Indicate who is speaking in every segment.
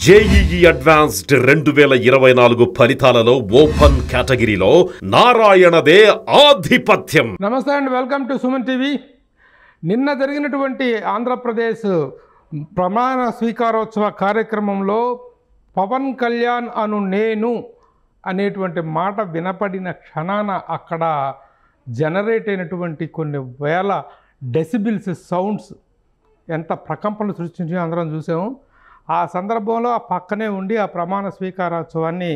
Speaker 1: JEE advanced 2024 ఫలితాలలో open కేటగిరీలో నారాయణదే ఆధిపత్యం.
Speaker 2: నమస్తే and welcome to Suman TV. నిన్న జరిగినటువంటి ఆంధ్రప్రదేశ్ ప్రమాణ స్వీకారోత్సవ కార్యక్రమంలో పవన్ కళ్యాణ్ అను నేను అనేటువంటి మాట వినపడిన క్షణాన అక్కడ జనరేట్ అయినటువంటి కొన్ని వేల డెసిబిల్స్ సౌండ్స్ ఎంత ప్రకంపనలు సృష్టించి అందరం చూసాము. ఆ సందర్భంలో ఆ పక్కనే ఉండి ఆ ప్రమాణ స్వీకారోత్సవాన్ని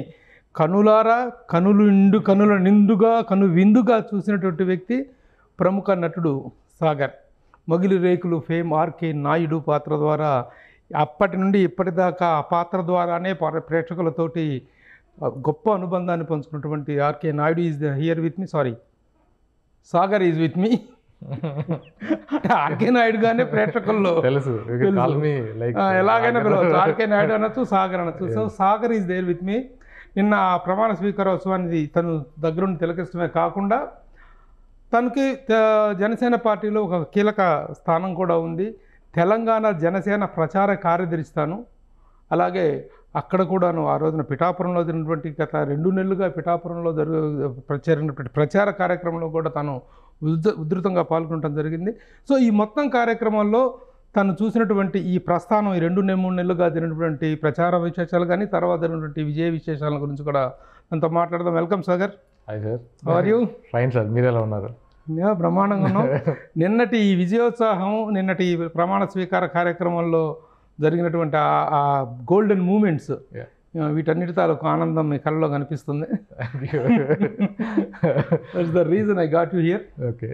Speaker 2: కనులారా కనుల నిండుగా విందుగా చూసినటువంటి వ్యక్తి ప్రముఖ నటుడు సాగర్. మొగిలి రేకులు ఫేమ్ ఆర్కే నాయుడు పాత్ర ద్వారా అప్పటి నుండి ఇప్పటిదాకా ఆ పాత్ర ద్వారానే ప్రేక్షకులతోటి గొప్ప అనుబంధాన్ని పంచుకున్నటువంటి RK Naidu is here with me, sorry Sagar is with me. RK Naidu గానే ప్రేక్షకుల్లో తెలుసు, ఎలాగైనా పిలవచ్చు. ఆర్కే నాయుడు అనొచ్చు, సాగర్ అనొచ్చు. So Sagar is there with me. నిన్న ప్రమాణ స్వీకారోత్సవాన్ని తను దగ్గరుండి తిలకిస్తమే కాకుండా తనకి జనసేన పార్టీలో ఒక కీలక స్థానం కూడా ఉంది. తెలంగాణ జనసేన ప్రచార కార్యదర్శి తాను. అలాగే అక్కడ కూడాను ఆ రోజున పిఠాపురంలో జరిగినటువంటి గత 2 నెలలుగా పిఠాపురంలో జరిగినటువంటి ప్రచార కార్యక్రమంలో కూడా తను ఉధృతంగా పాల్గొనడం జరిగింది. సో ఈ మొత్తం కార్యక్రమంలో తను చూసినటువంటి ఈ ప్రస్థానం, ఈ 2-3 నెలలుగా జరిగినటువంటి ప్రచార విశేషాలు కానీ తర్వాత జరిగినటువంటి విజయ విశేషాల గురించి కూడా తనతో మాట్లాడదాం. Welcome Sagar.
Speaker 3: Hi sir.
Speaker 2: How are you?
Speaker 3: Fine sir, మీరు ఎలా ఉన్నారు?
Speaker 2: బ్రహ్మాండంగా ఉన్నాం. నిన్నటి ఈ విజయోత్సాహం, నిన్నటి ఈ ప్రమాణ స్వీకార కార్యక్రమంలో జరిగినటువంటి ఆ గోల్డెన్ మూమెంట్స్, వీటన్నిటి తాలూకు ఆనందం మీ కళ్ళలో కనిపిస్తుంది. That's the reason I got you here.
Speaker 3: Okay.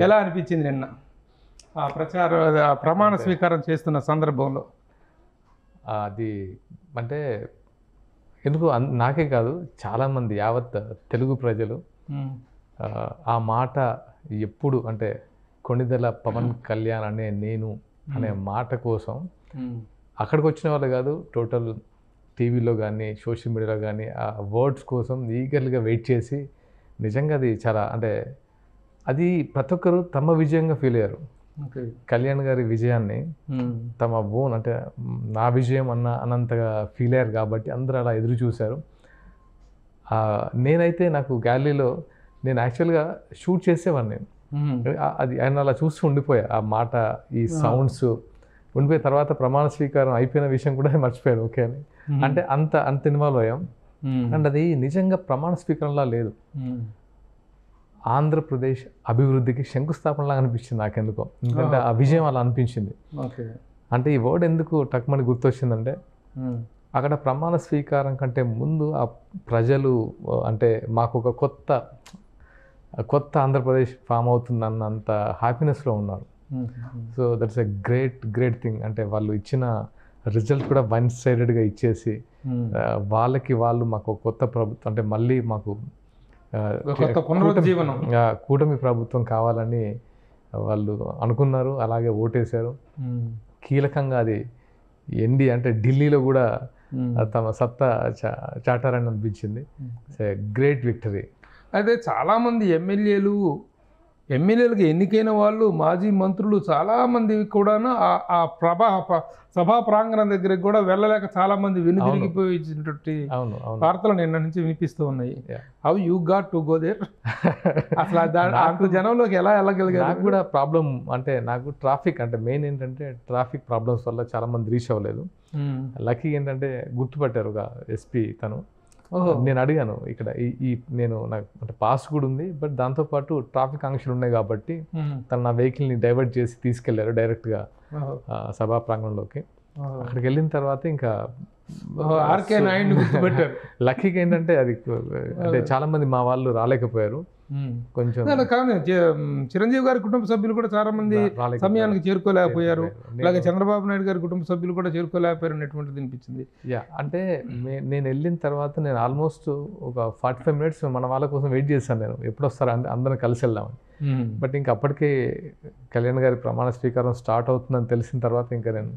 Speaker 2: ఎలా అనిపించింది నిన్న ఆ ప్రమాణ స్వీకారం చేస్తున్న సందర్భంలో?
Speaker 3: అది అంటే ఎందుకు నాకే కాదు, చాలామంది యావత్ తెలుగు ప్రజలు ఆ మాట ఎప్పుడు అంటే కొణిదెల పవన్ కళ్యాణ్ అనే నేను అనే మాట కోసం అక్కడికి వచ్చిన వాళ్ళు కాదు, టోటల్ టీవీలో కానీ సోషల్ మీడియాలో కానీ ఆ వర్డ్స్ కోసం ఈగర్గా వెయిట్ చేసి, నిజంగా అది చాలా అంటే అది ప్రతి ఒక్కరు తమ విజయంగా ఫీల్ అయ్యారు. కళ్యాణ్ గారి విజయాన్ని తమ ఓన్ అంటే నా విజయం అన్నంతగా ఫీల్ అయ్యారు కాబట్టి అందరూ అలా ఎదురు చూశారు. నేనైతే నాకు గ్యాలరీలో నేను యాక్చువల్గా షూట్ చేసేవాడిని. అది ఆయన అలా చూస్తూ ఉండిపోయా. ఆ మాట, ఈ సౌండ్స్ ఉండిపోయిన తర్వాత ప్రమాణ స్వీకారం అయిపోయిన విషయం కూడా మర్చిపోయాను. ఓకే అని అంటే అంత ఇన్వాల్వ్ అయ్యాం. అండ్ అది నిజంగా ప్రమాణ స్వీకారంలా లేదు, ఆంధ్రప్రదేశ్ అభివృద్ధికి శంకుస్థాపనలాగా అనిపించింది నాకెందుకో. ఎందుకంటే ఆ విజయం అలా అనిపించింది. అంటే ఈ వర్డ్ ఎందుకు టక్మని గుర్తొచ్చిందంటే, అక్కడ ప్రమాణ స్వీకారం కంటే ముందు ఆ ప్రజలు అంటే మాకు ఒక కొత్త ఆంధ్రప్రదేశ్ ఫామ్ అవుతుందన్నంత హ్యాపీనెస్లో ఉన్నారు. So that's a great thing. అంటే వాళ్ళు ఇచ్చిన రిజల్ట్ కూడా వన్ సైడెడ్గా ఇచ్చేసి వాళ్ళు మాకు కొత్త ప్రభుత్వం అంటే మళ్ళీ మాకు కూటమి ప్రభుత్వం కావాలని వాళ్ళు అనుకున్నారు. అలాగే ఓటేశారు. కీలకంగా అది అంటే ఢిల్లీలో కూడా తమ సత్తా చాటారని అనిపించింది. Great victory.
Speaker 2: అయితే చాలామంది ఎమ్మెల్యేలుగా ఎన్నికైన వాళ్ళు, మాజీ మంత్రులు చాలామంది కూడాను ఆ సభా ప్రాంగణం దగ్గరికి కూడా వెళ్ళలేక చాలామంది వెనుదిరిగిపోయినటువంటి వార్తలు నిన్న నుంచి వినిపిస్తూ ఉన్నాయి. How you got to go there? అసలు అంత జనంలోకి ఎలా వెళ్ళగలిగారు?
Speaker 3: నాకు కూడా ప్రాబ్లం అంటే నాకు ట్రాఫిక్ అంటే మెయిన్ ఏంటంటే ట్రాఫిక్ ప్రాబ్లమ్స్ వల్ల చాలామంది రీచ్ అవ్వలేదు. లక్కీ ఏంటంటే గుర్తుపట్టారు ఒక ఎస్పీ తను. నేను అడిగాను ఇక్కడ నేను నాకు అంటే పాస్ కూడా ఉంది, బట్ దాంతోపాటు ట్రాఫిక్ ఆంక్షలు ఉన్నాయి కాబట్టి తను నా వెహికల్ని డైవర్ట్ చేసి తీసుకెళ్లారు డైరెక్ట్గా సభా ప్రాంగణంలోకి. అక్కడికి వెళ్ళిన తర్వాత ఇంకా
Speaker 2: ఆర్కే నాయుడు గుర్తుపెట్టారు.
Speaker 3: లక్కీగా ఏంటంటే అది అంటే చాలా మంది మా వాళ్ళు రాలేకపోయారు. కొంచెం
Speaker 2: చిరంజీవి గారి కుటుంబ సభ్యులు కూడా చాలా మంది సమయానికి చేరుకోలేకపోయారు. అలాగే చంద్రబాబు నాయుడు గారి కుటుంబ సభ్యులు కూడా చేరుకోలేకపోయారు అనేటువంటిది అనిపించింది.
Speaker 3: అంటే నేను వెళ్ళిన తర్వాత నేను ఆల్మోస్ట్ ఒక 45 minutes మన వాళ్ళ కోసం వెయిట్ చేశాను. నేను ఎప్పుడు వస్తారా అందరం కలిసి వెళ్దామని. బట్ ఇంకా అప్పటికే కళ్యాణ్ గారి ప్రమాణ స్వీకారం స్టార్ట్ అవుతుందని తెలిసిన తర్వాత ఇంకా నేను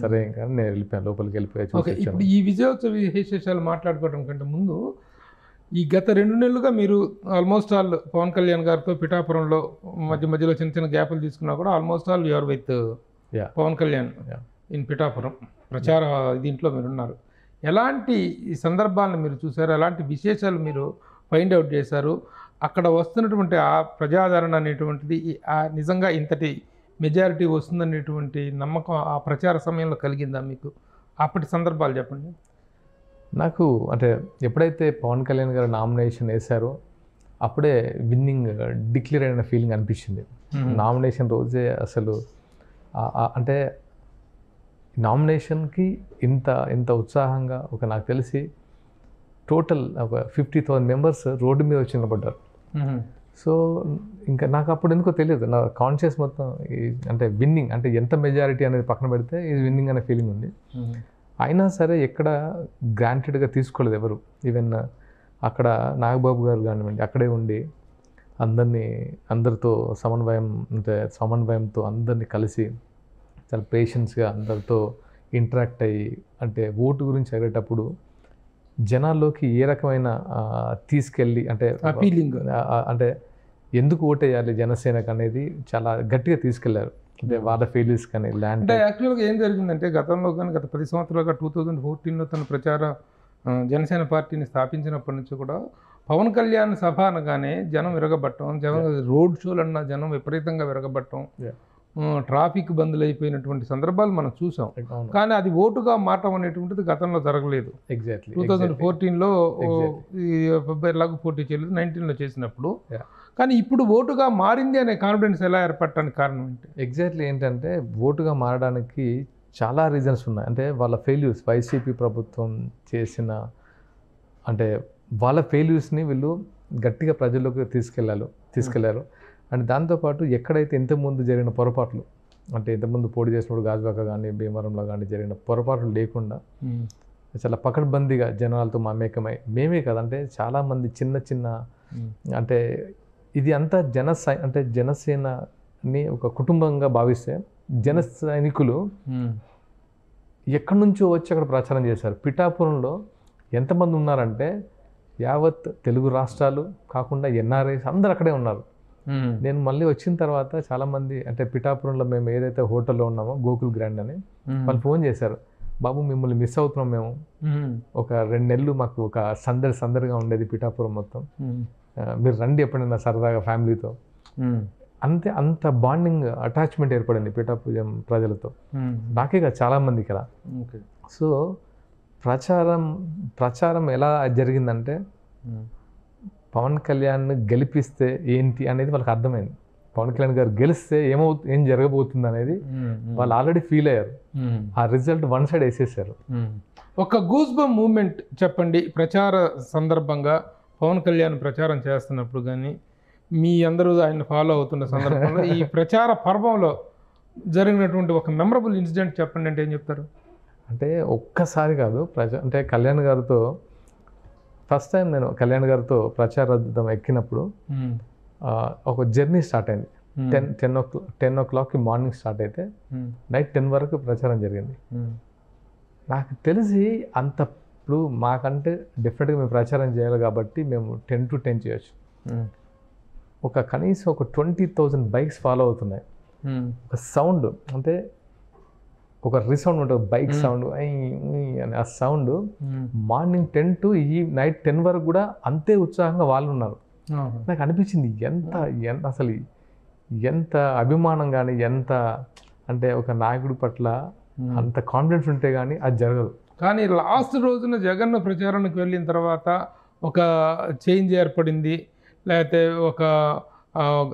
Speaker 3: సరే ఇంకా నేను వెళ్ళిపోయాను, లోపలికి వెళ్ళిపోయాను.
Speaker 2: ఇప్పుడు ఈ విజయోత్సవ విశేషాలు మాట్లాడుకోవడం కంటే ముందు ఈ గత 2 నెలలుగా మీరు ఆల్మోస్ట్ ఆల్ పవన్ కళ్యాణ్ గారితో పిఠాపురంలో మధ్యలో చిన్న గ్యాపులు తీసుకున్నా కూడా almost all you're with Pawan Kalyan in Pithapuram. ప్రచార దీంట్లో మీరు ఉన్నారు. ఎలాంటి ఈ సందర్భాలను మీరు చూసారు? ఎలాంటి విశేషాలు మీరు ఫైండ్ అవుట్ చేశారు? అక్కడ వస్తున్నటువంటి ఆ ప్రజాదరణ అనేటువంటిది నిజంగా ఇంతటి మెజారిటీ వస్తుందనేటువంటి నమ్మకం ఆ ప్రచార సమయంలో కలిగిందా మీకు? అప్పటి సందర్భాలు చెప్పండి.
Speaker 3: నాకు అంటే ఎప్పుడైతే పవన్ కళ్యాణ్ గారు నామినేషన్ వేశారో అప్పుడే విన్నింగ్ డిక్లేర్ అయిన ఫీలింగ్ అనిపించింది. నామినేషన్ రోజే అసలు అంటే నామినేషన్కి ఇంత ఉత్సాహంగా నాకు తెలిసి టోటల్ ఒక 50,000 మెంబర్స్ రోడ్డు మీద వచ్చి నిలబడ్డారు. సో ఇంకా నాకు అప్పుడు ఎందుకో తెలియదు, నా కాన్షియస్ మొత్తం అంటే విన్నింగ్ అంటే ఎంత మెజారిటీ అనేది పక్కన పెడితే ఇది విన్నింగ్ అనే ఫీలింగ్ ఉంది. అయినా సరే ఎక్కడ గ్రాంటెడ్గా తీసుకోలేదు ఎవరు. ఈవెన్ అక్కడ నాగబాబు గారు కానివ్వండి అక్కడే ఉండి అందరితో సమన్వయంతో అందరినీ కలిసి చాలా పేషెన్స్గా అందరితో ఇంటరాక్ట్ అయ్యి అంటే ఓటు గురించి అడిగేటప్పుడు జనాల్లోకి ఏ రకమైన తీసుకెళ్ళి అంటే
Speaker 2: ఫీలింగ్
Speaker 3: అంటే ఎందుకు ఓటేయాలి జనసేనకు అనేది చాలా గట్టిగా తీసుకెళ్లారు. అంటే వాళ్ళ ఫెయిల్యూర్స్ కానీ ల్యాండ్
Speaker 2: అంటే యాక్చువల్గా ఏం జరిగిందంటే గతంలో కానీ గత 10 సంవత్సరాలుగా 2014లో తన జనసేన పార్టీని స్థాపించినప్పటి నుంచి కూడా పవన్ కళ్యాణ్ సభ అనగానే జనం విరగబట్టడం, రోడ్ షోలు అన్న జనం విపరీతంగా విరగబట్టడం, ట్రాఫిక్ బందులు అయిపోయినటువంటి సందర్భాలు మనం చూసాం. కానీ అది ఓటుగా మారటం అనేటువంటిది గతంలో జరగలేదు.
Speaker 3: ఎగ్జాక్ట్లీ
Speaker 2: 2014లో ఎలాగో పోటీ చేయలేదు, 19లో చేసినప్పుడు. కానీ ఇప్పుడు ఓటుగా మారింది అనే కాన్ఫిడెన్స్ ఎలా ఏర్పడటానికి కారణం ఏంటి?
Speaker 3: ఎగ్జాక్ట్లీ ఏంటంటే ఓటుగా మారడానికి చాలా రీజన్స్ ఉన్నాయి. అంటే వాళ్ళ ఫెయిల్యూర్స్ వైసీపీ ప్రభుత్వం చేసిన అంటే వాళ్ళ ఫెయిల్యూర్స్ని వీళ్ళు గట్టిగా ప్రజల్లోకి తీసుకెళ్లారు. అండ్ దాంతోపాటు ఎక్కడైతే ఇంతకుముందు జరిగిన పొరపాట్లు అంటే ఇంతకుముందు పోటీ చేసినప్పుడు గాజువాక కానీ భీమవరంలో కానీ జరిగిన పొరపాట్లు లేకుండా చాలా పకడ్బందీగా జనాలతో మమేకమై మేమే కదంటే చాలామంది చిన్న అంటే ఇది అంతా అంటే జనసేనని ఒక కుటుంబంగా భావిస్తే జన సైనికులు ఎక్కడి నుంచో వచ్చి అక్కడ ప్రచారం చేశారు. పిఠాపురంలో ఎంతమంది ఉన్నారంటే యావత్ తెలుగు రాష్ట్రాలు కాకుండా ఎన్ఆర్ఐస్ అందరు అక్కడే ఉన్నారు. నేను మళ్ళీ వచ్చిన తర్వాత చాలామంది అంటే పిఠాపురంలో మేము ఏదైతే హోటల్లో ఉన్నామో గోకుల్ గ్రాండ్ అని వాళ్ళు ఫోన్ చేశారు, బాబు మిమ్మల్ని మిస్ అవుతున్నాం మేము, ఒక 2 నెలలు మాకు ఒక సందడిగా ఉండేది పిఠాపురం మొత్తం, మీరు రండి ఎప్పుడైనా సరదాగా ఫ్యామిలీతో. అంత బాండింగ్ అటాచ్మెంట్ ఏర్పడింది పిఠాపురం ప్రజలతో, నాకే కాదు చాలామందికి కదా. సో ప్రచారం ఎలా జరిగిందంటే పవన్ కళ్యాణ్ గెలిపిస్తే ఏంటి అనేది వాళ్ళకి అర్థమైంది. పవన్ కళ్యాణ్ గారు గెలిస్తే ఏం జరగబోతుంది అనేది వాళ్ళు ఆల్రెడీ ఫీల్ అయ్యారు. ఆ రిజల్ట్ వన్ సైడ్ వేసేసారు.
Speaker 2: ఒక గూస్ బంప్ మూమెంట్ చెప్పండి. ప్రచార సందర్భంగా పవన్ కళ్యాణ్ ప్రచారం చేస్తున్నప్పుడు కానీ మీ అందరూ ఆయన ఫాలో అవుతున్న సందర్భంలో ఈ ప్రచార పర్వంలో జరిగినటువంటి ఒక మెమరబుల్ ఇన్సిడెంట్ చెప్పండి అంటే ఏం చెప్తారు?
Speaker 3: అంటే ఒక్కసారి కాదు అంటే కళ్యాణ్ గారితో ఫస్ట్ టైం నేను కళ్యాణ్ గారితో ప్రచారం ఎక్కినప్పుడు ఒక జర్నీ స్టార్ట్ అయింది. 10 o'clock మార్నింగ్ స్టార్ట్ అయితే నైట్ 10 వరకు ప్రచారం జరిగింది. నాకు తెలిసి ఇప్పుడు మాకంటే డెఫినెట్గా మేము ప్రచారం చేయాలి కాబట్టి మేము 10 to 10 చేయొచ్చు. కనీసం ఒక 20,000 బైక్స్ ఫాలో అవుతున్నాయి. ఒక సౌండ్ అంటే ఒక రీసౌండ్ ఉంటుంది, బైక్ సౌండ్ అని. ఆ సౌండ్ మార్నింగ్ 10 to నైట్ 10 వరకు కూడా అంతే ఉత్సాహంగా వాళ్ళు ఉన్నారు. నాకు అనిపించింది ఎంత అసలు ఎంత అభిమానం కానీ ఎంత అంటే ఒక నాయకుడి పట్ల అంత కాన్ఫిడెన్స్ ఉంటే కానీ అది జరగదు.
Speaker 2: కానీ లాస్ట్ రోజున జగన్ ప్రచారానికి వెళ్ళిన తర్వాత ఒక చేంజ్ ఏర్పడింది, లేకపోతే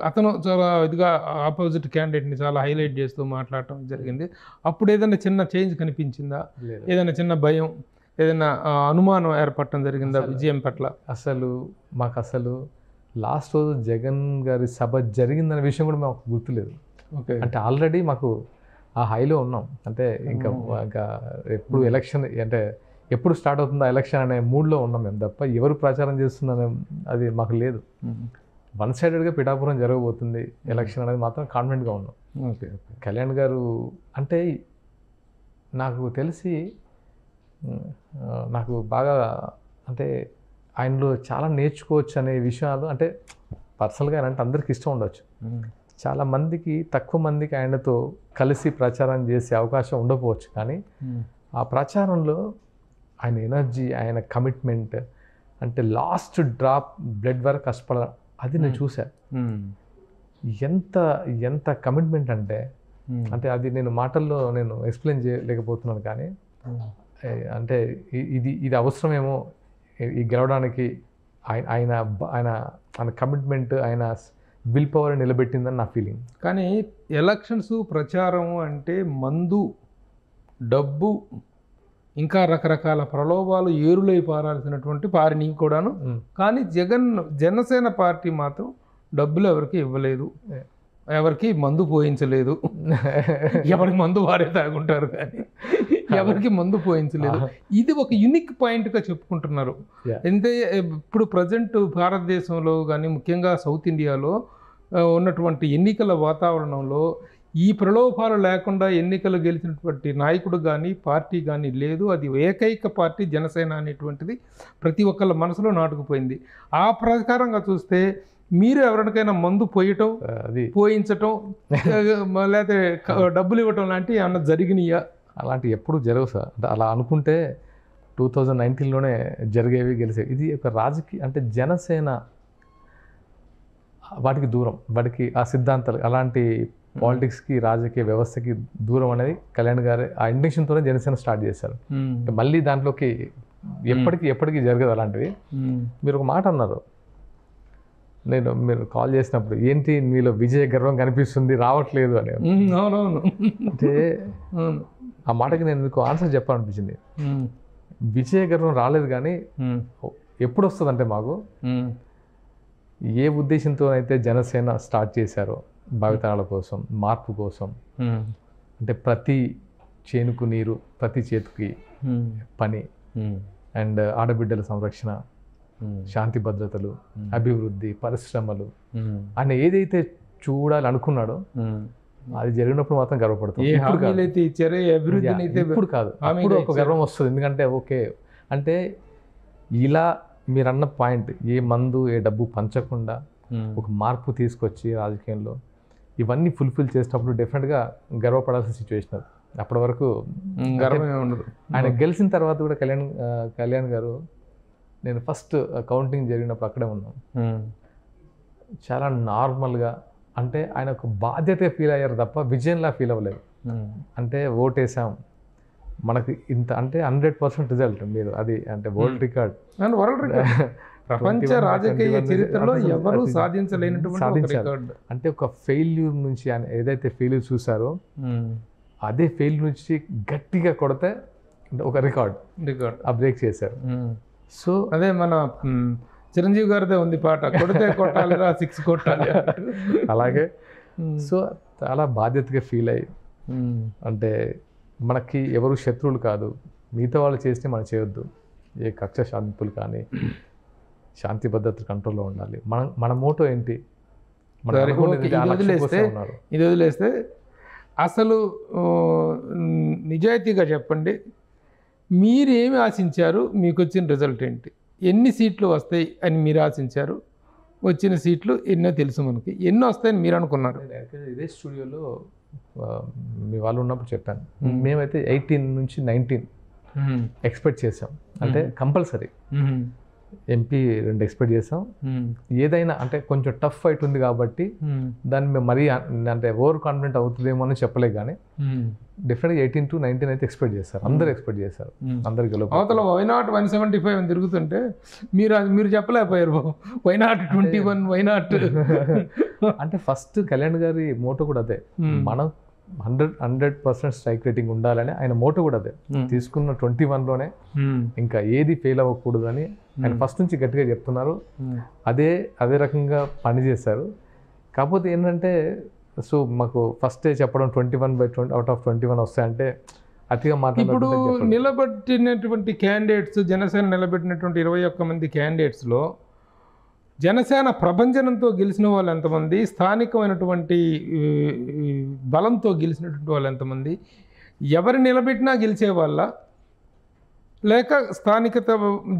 Speaker 2: అతను చాలా ఇదిగా ఆపోజిట్ క్యాండిడేట్ని చాలా హైలైట్ చేస్తూ మాట్లాడటం జరిగింది. అప్పుడు ఏదైనా చిన్న చేంజ్ కనిపించిందా? ఏదైనా చిన్న భయం, ఏదైనా అనుమానం ఏర్పడటం జరిగిందా విజయం పట్ల?
Speaker 3: మాకు లాస్ట్ రోజు జగన్ గారి సభ జరిగిందనే విషయం కూడా మాకు గుర్తులేదు. అంటే ఆల్రెడీ మాకు ఆ హైలో ఉన్నాం. అంటే ఇంకా ఎప్పుడు ఎలక్షన్ అంటే ఎప్పుడు స్టార్ట్ అవుతుందో ఎలక్షన్ అనే మూడ్లో ఉన్నాం మేము తప్ప ఎవరు ప్రచారం చేస్తున్నారనే అది మాకు లేదు. వన్ సైడెడ్గా పిఠాపురం జరగబోతుంది ఎలక్షన్ అనేది మాత్రం కాన్ఫిడెంట్గా ఉన్నాం. కళ్యాణ్ గారు అంటే నాకు తెలిసి నాకు బాగా అంటే ఆయనలో చాలా నేర్చుకోవచ్చు అనే విషయాలు అంటే పర్సనల్గా అంటే అందరికీ ఇష్టం ఉండొచ్చు. చాలా మందికి తక్కువ మందికి ఆయనతో కలిసి ప్రచారం చేసే అవకాశం ఉండకపోవచ్చు. కానీ ఆ ప్రచారంలో ఆయన ఎనర్జీ, ఆయన కమిట్మెంట్, అంటే లాస్ట్ డ్రాప్ బ్లడ్ వరకు కష్టపడ, అది నేను చూసా. ఎంత ఎంత కమిట్మెంట్ అంటే అది నేను మాటల్లో నేను ఎక్స్ప్లెయిన్ చేయలేకపోతున్నాను. కానీ అంటే ఇది అవసరమేమో ఈ గెలవడానికి. ఆయన ఆయన ఆయన కమిట్మెంట్, ఆయన విల్ పవర్ నిలబెట్టిందని నా ఫీలింగ్.
Speaker 2: కానీ ఎలక్షన్స్ ప్రచారం అంటే మందు, డబ్బు, ఇంకా రకరకాల ప్రలోభాలు ఏరులై పారాల్సినటువంటి పారిని కూడాను. కానీ జనసేన పార్టీ మాత్రం డబ్బులు ఎవరికి ఇవ్వలేదు, ఎవరికి మందు పోయించలేదు. ఎవరికి మందు వారే తాగుంటారు కానీ ఎవరికి మందు పోయించలేదు. ఇది ఒక యూనిక్ పాయింట్గా చెప్పుకుంటున్నారు. అంటే ఇప్పుడు ప్రజెంట్ భారతదేశంలో కానీ ముఖ్యంగా సౌత్ ఇండియాలో ఉన్నటువంటి ఎన్నికల వాతావరణంలో ఈ ప్రలోభాలు లేకుండా ఎన్నికలు గెలిచినటువంటి నాయకుడు కానీ పార్టీ కానీ లేదు. అది ఏకైక పార్టీ జనసేన అనేటువంటిది ప్రతి ఒక్కళ్ళ మనసులో నాటుకుపోయింది. ఆ ప్రకారంగా చూస్తే మీరు ఎవరికైనా మందు పోయటం, పోయించటం, లేకపోతే డబ్బులు ఇవ్వటం లాంటివి ఏమన్నా జరిగినాయా?
Speaker 3: అలాంటివి ఎప్పుడు జరగవు సార్. అంటే అలా అనుకుంటే 2019లోనే జరిగేవి, గెలిచేవి. ఇది ఒక రాజకీయ, అంటే జనసేన వాటికి దూరం, వాటికి ఆ సిద్ధాంతాలు, అలాంటి పాలిటిక్స్కి, రాజకీయ వ్యవస్థకి దూరం అనేది కళ్యాణ్ గారు ఆ ఇంటెన్షన్తోనే జనసేన స్టార్ట్ చేశారు. మళ్ళీ దాంట్లోకి ఎప్పటికీ జరగదు అలాంటివి. మీరు ఒక మాట అన్నారు, మీరు కాల్ చేసినప్పుడు, ఏంటి మీలో విజయ గర్వం కనిపిస్తుంది, రావట్లేదు అని.
Speaker 2: అవునవును.
Speaker 3: అంటే ఆ మాటకి నేను మీకు ఆన్సర్ చెప్పాలనిపించింది. విజయ గర్వం రాలేదు, కానీ ఎప్పుడు వస్తుందంటే మాకు ఏ ఉద్దేశంతో అయితే జనసేన స్టార్ట్ చేశారో, భావితరాల కోసం, మార్పు కోసం, అంటే ప్రతి చేనుకు నీరు, ప్రతి చేతికి పని, అండ్ ఆడబిడ్డల సంరక్షణ, శాంతి భద్రతలు, అభివృద్ధి, పరిశ్రమలు ఆయన ఏదైతే చూడాలి అనుకున్నాడో అది జరిగినప్పుడు మాత్రం గర్వపడతాం. ఇప్పుడు కాదు, అప్పుడు ఒక గర్వం వస్తుంది. ఎందుకంటే ఓకే, అంటే ఇలా మీరన్న పాయింట్, ఏ మందు, ఏ డబ్బు పంచకుండా ఒక మార్పు తీసుకొచ్చి రాజకీయంలో ఇవన్నీ ఫుల్ఫిల్ చేసినప్పుడు డెఫినెట్గా గర్వపడాల్సిన సిచ్యువేషన్ అది. అప్పటి వరకు
Speaker 2: గర్వమే ఉండదు.
Speaker 3: ఆయన గెలిచిన తర్వాత కూడా కళ్యాణ్ గారు, నేను ఫస్ట్ కౌంటింగ్ జరిగినప్పుడు అక్కడే ఉన్నాను, చాలా నార్మల్గా, అంటే ఆయన ఒక బాధ్యత ఫీల్ అయ్యారు తప్ప విజయంలా ఫీల్ అవ్వలేదు. అంటే ఓటేసాం, మనకి ఇంత, అంటే 100% రిజల్ట్. మీరు అది అంటే వరల్డ్ రికార్డ్,
Speaker 2: ప్రపంచ రాజకీయ చరిత్రలో ఎవరు సాధించలేనటువంటి రికార్డ్.
Speaker 3: అంటే ఒక ఫెయిల్యూర్ నుంచి ఆయన ఏదైతే ఫెయిల్యూర్ చూసారో అదే ఫెయిల్యూర్ నుంచి గట్టిగా కొడితే ఒక రికార్డ్ ఆ బ్రేక్ చేశారు. సో
Speaker 2: అదే మన చిరంజీవి గారిదే ఉంది పాట, కొడితే కొట్టాలిరా 6 కొట్టాలి.
Speaker 3: అలాగే సో చాలా బాధ్యతగా ఫీల్ అయ్యి, అంటే మనకి ఎవరు శత్రువులు కాదు, మిగతా వాళ్ళు చేస్తే మనం చేయొద్దు, ఏ కక్ష శాంతులు కానీ, శాంతి భద్రత కంట్రోల్లో ఉండాలి. మన మోటో ఏంటి?
Speaker 2: ఇది వదిలేస్తే అసలు నిజాయితీగా చెప్పండి, మీరేమి ఆశించారు, మీకు వచ్చిన రిజల్ట్ ఏంటి? ఎన్ని సీట్లు వస్తాయి అని మీరు ఆశించారు? వచ్చిన సీట్లు ఎన్నో తెలుసు మనకి, ఎన్నో వస్తాయని మీరు అనుకున్నారు?
Speaker 3: ఇదే స్టూడియోలో మీ వాళ్ళు ఉన్నప్పుడు చెప్పాను, మేమైతే 18 నుంచి 19 ఎక్స్పెక్ట్ చేసాం. అంటే కంపల్సరీ ఎంపీ 2 ఎక్స్పెక్ట్ చేసాం. ఏదైనా అంటే కొంచెం టఫ్ ఫైట్ ఉంది కాబట్టి దాన్ని మేము మరీ అంటే ఓవర్ కాన్ఫిడెంట్ అవుతుందేమో అని చెప్పలే, కానీ డెఫినెట్గా 18 to 19 అయితే ఎక్స్పెక్ట్ చేస్తారు, అందరూ ఎక్స్పెక్ట్ చేశారు. అందరు గెలుపు.
Speaker 2: అవతల వైనాట్ 175 అని తిరుగుతుంటే మీరు చెప్పలేకపోయారు వైనాట్ 21, వైనాట్.
Speaker 3: అంటే ఫస్ట్ కళ్యాణ్ గారి మోటో కూడా అదే, మనం 100% స్ట్రైక్ రేటింగ్ ఉండాలని ఆయన మోటో కూడా అదే. తీసుకున్న 21లోనే ఇంకా ఏది ఫెయిల్ అవ్వకూడదు అని ఆయన ఫస్ట్ నుంచి గట్టిగా చెప్తున్నారు. అదే రకంగా పనిచేశారు. కాకపోతే ఏంటంటే, సో మాకు ఫస్టే చెప్పడం 21/20 అవుట్ ఆఫ్ 21 వస్తాయంటే అతిగా మాట్లాడారు.
Speaker 2: ఇప్పుడు నిలబెట్టినటువంటి క్యాండిడేట్స్, జనసేన నిలబెట్టినటువంటి 21 మంది క్యాండిడేట్స్లో జనసేన ప్రభంజనంతో గెలిచిన వాళ్ళు ఎంతమంది, స్థానికమైనటువంటి బలంతో గెలిచినటువంటి వాళ్ళు ఎంతమంది, ఎవరు నిలబెట్టినా గెలిచే వాళ్ళ, లేక స్థానికత,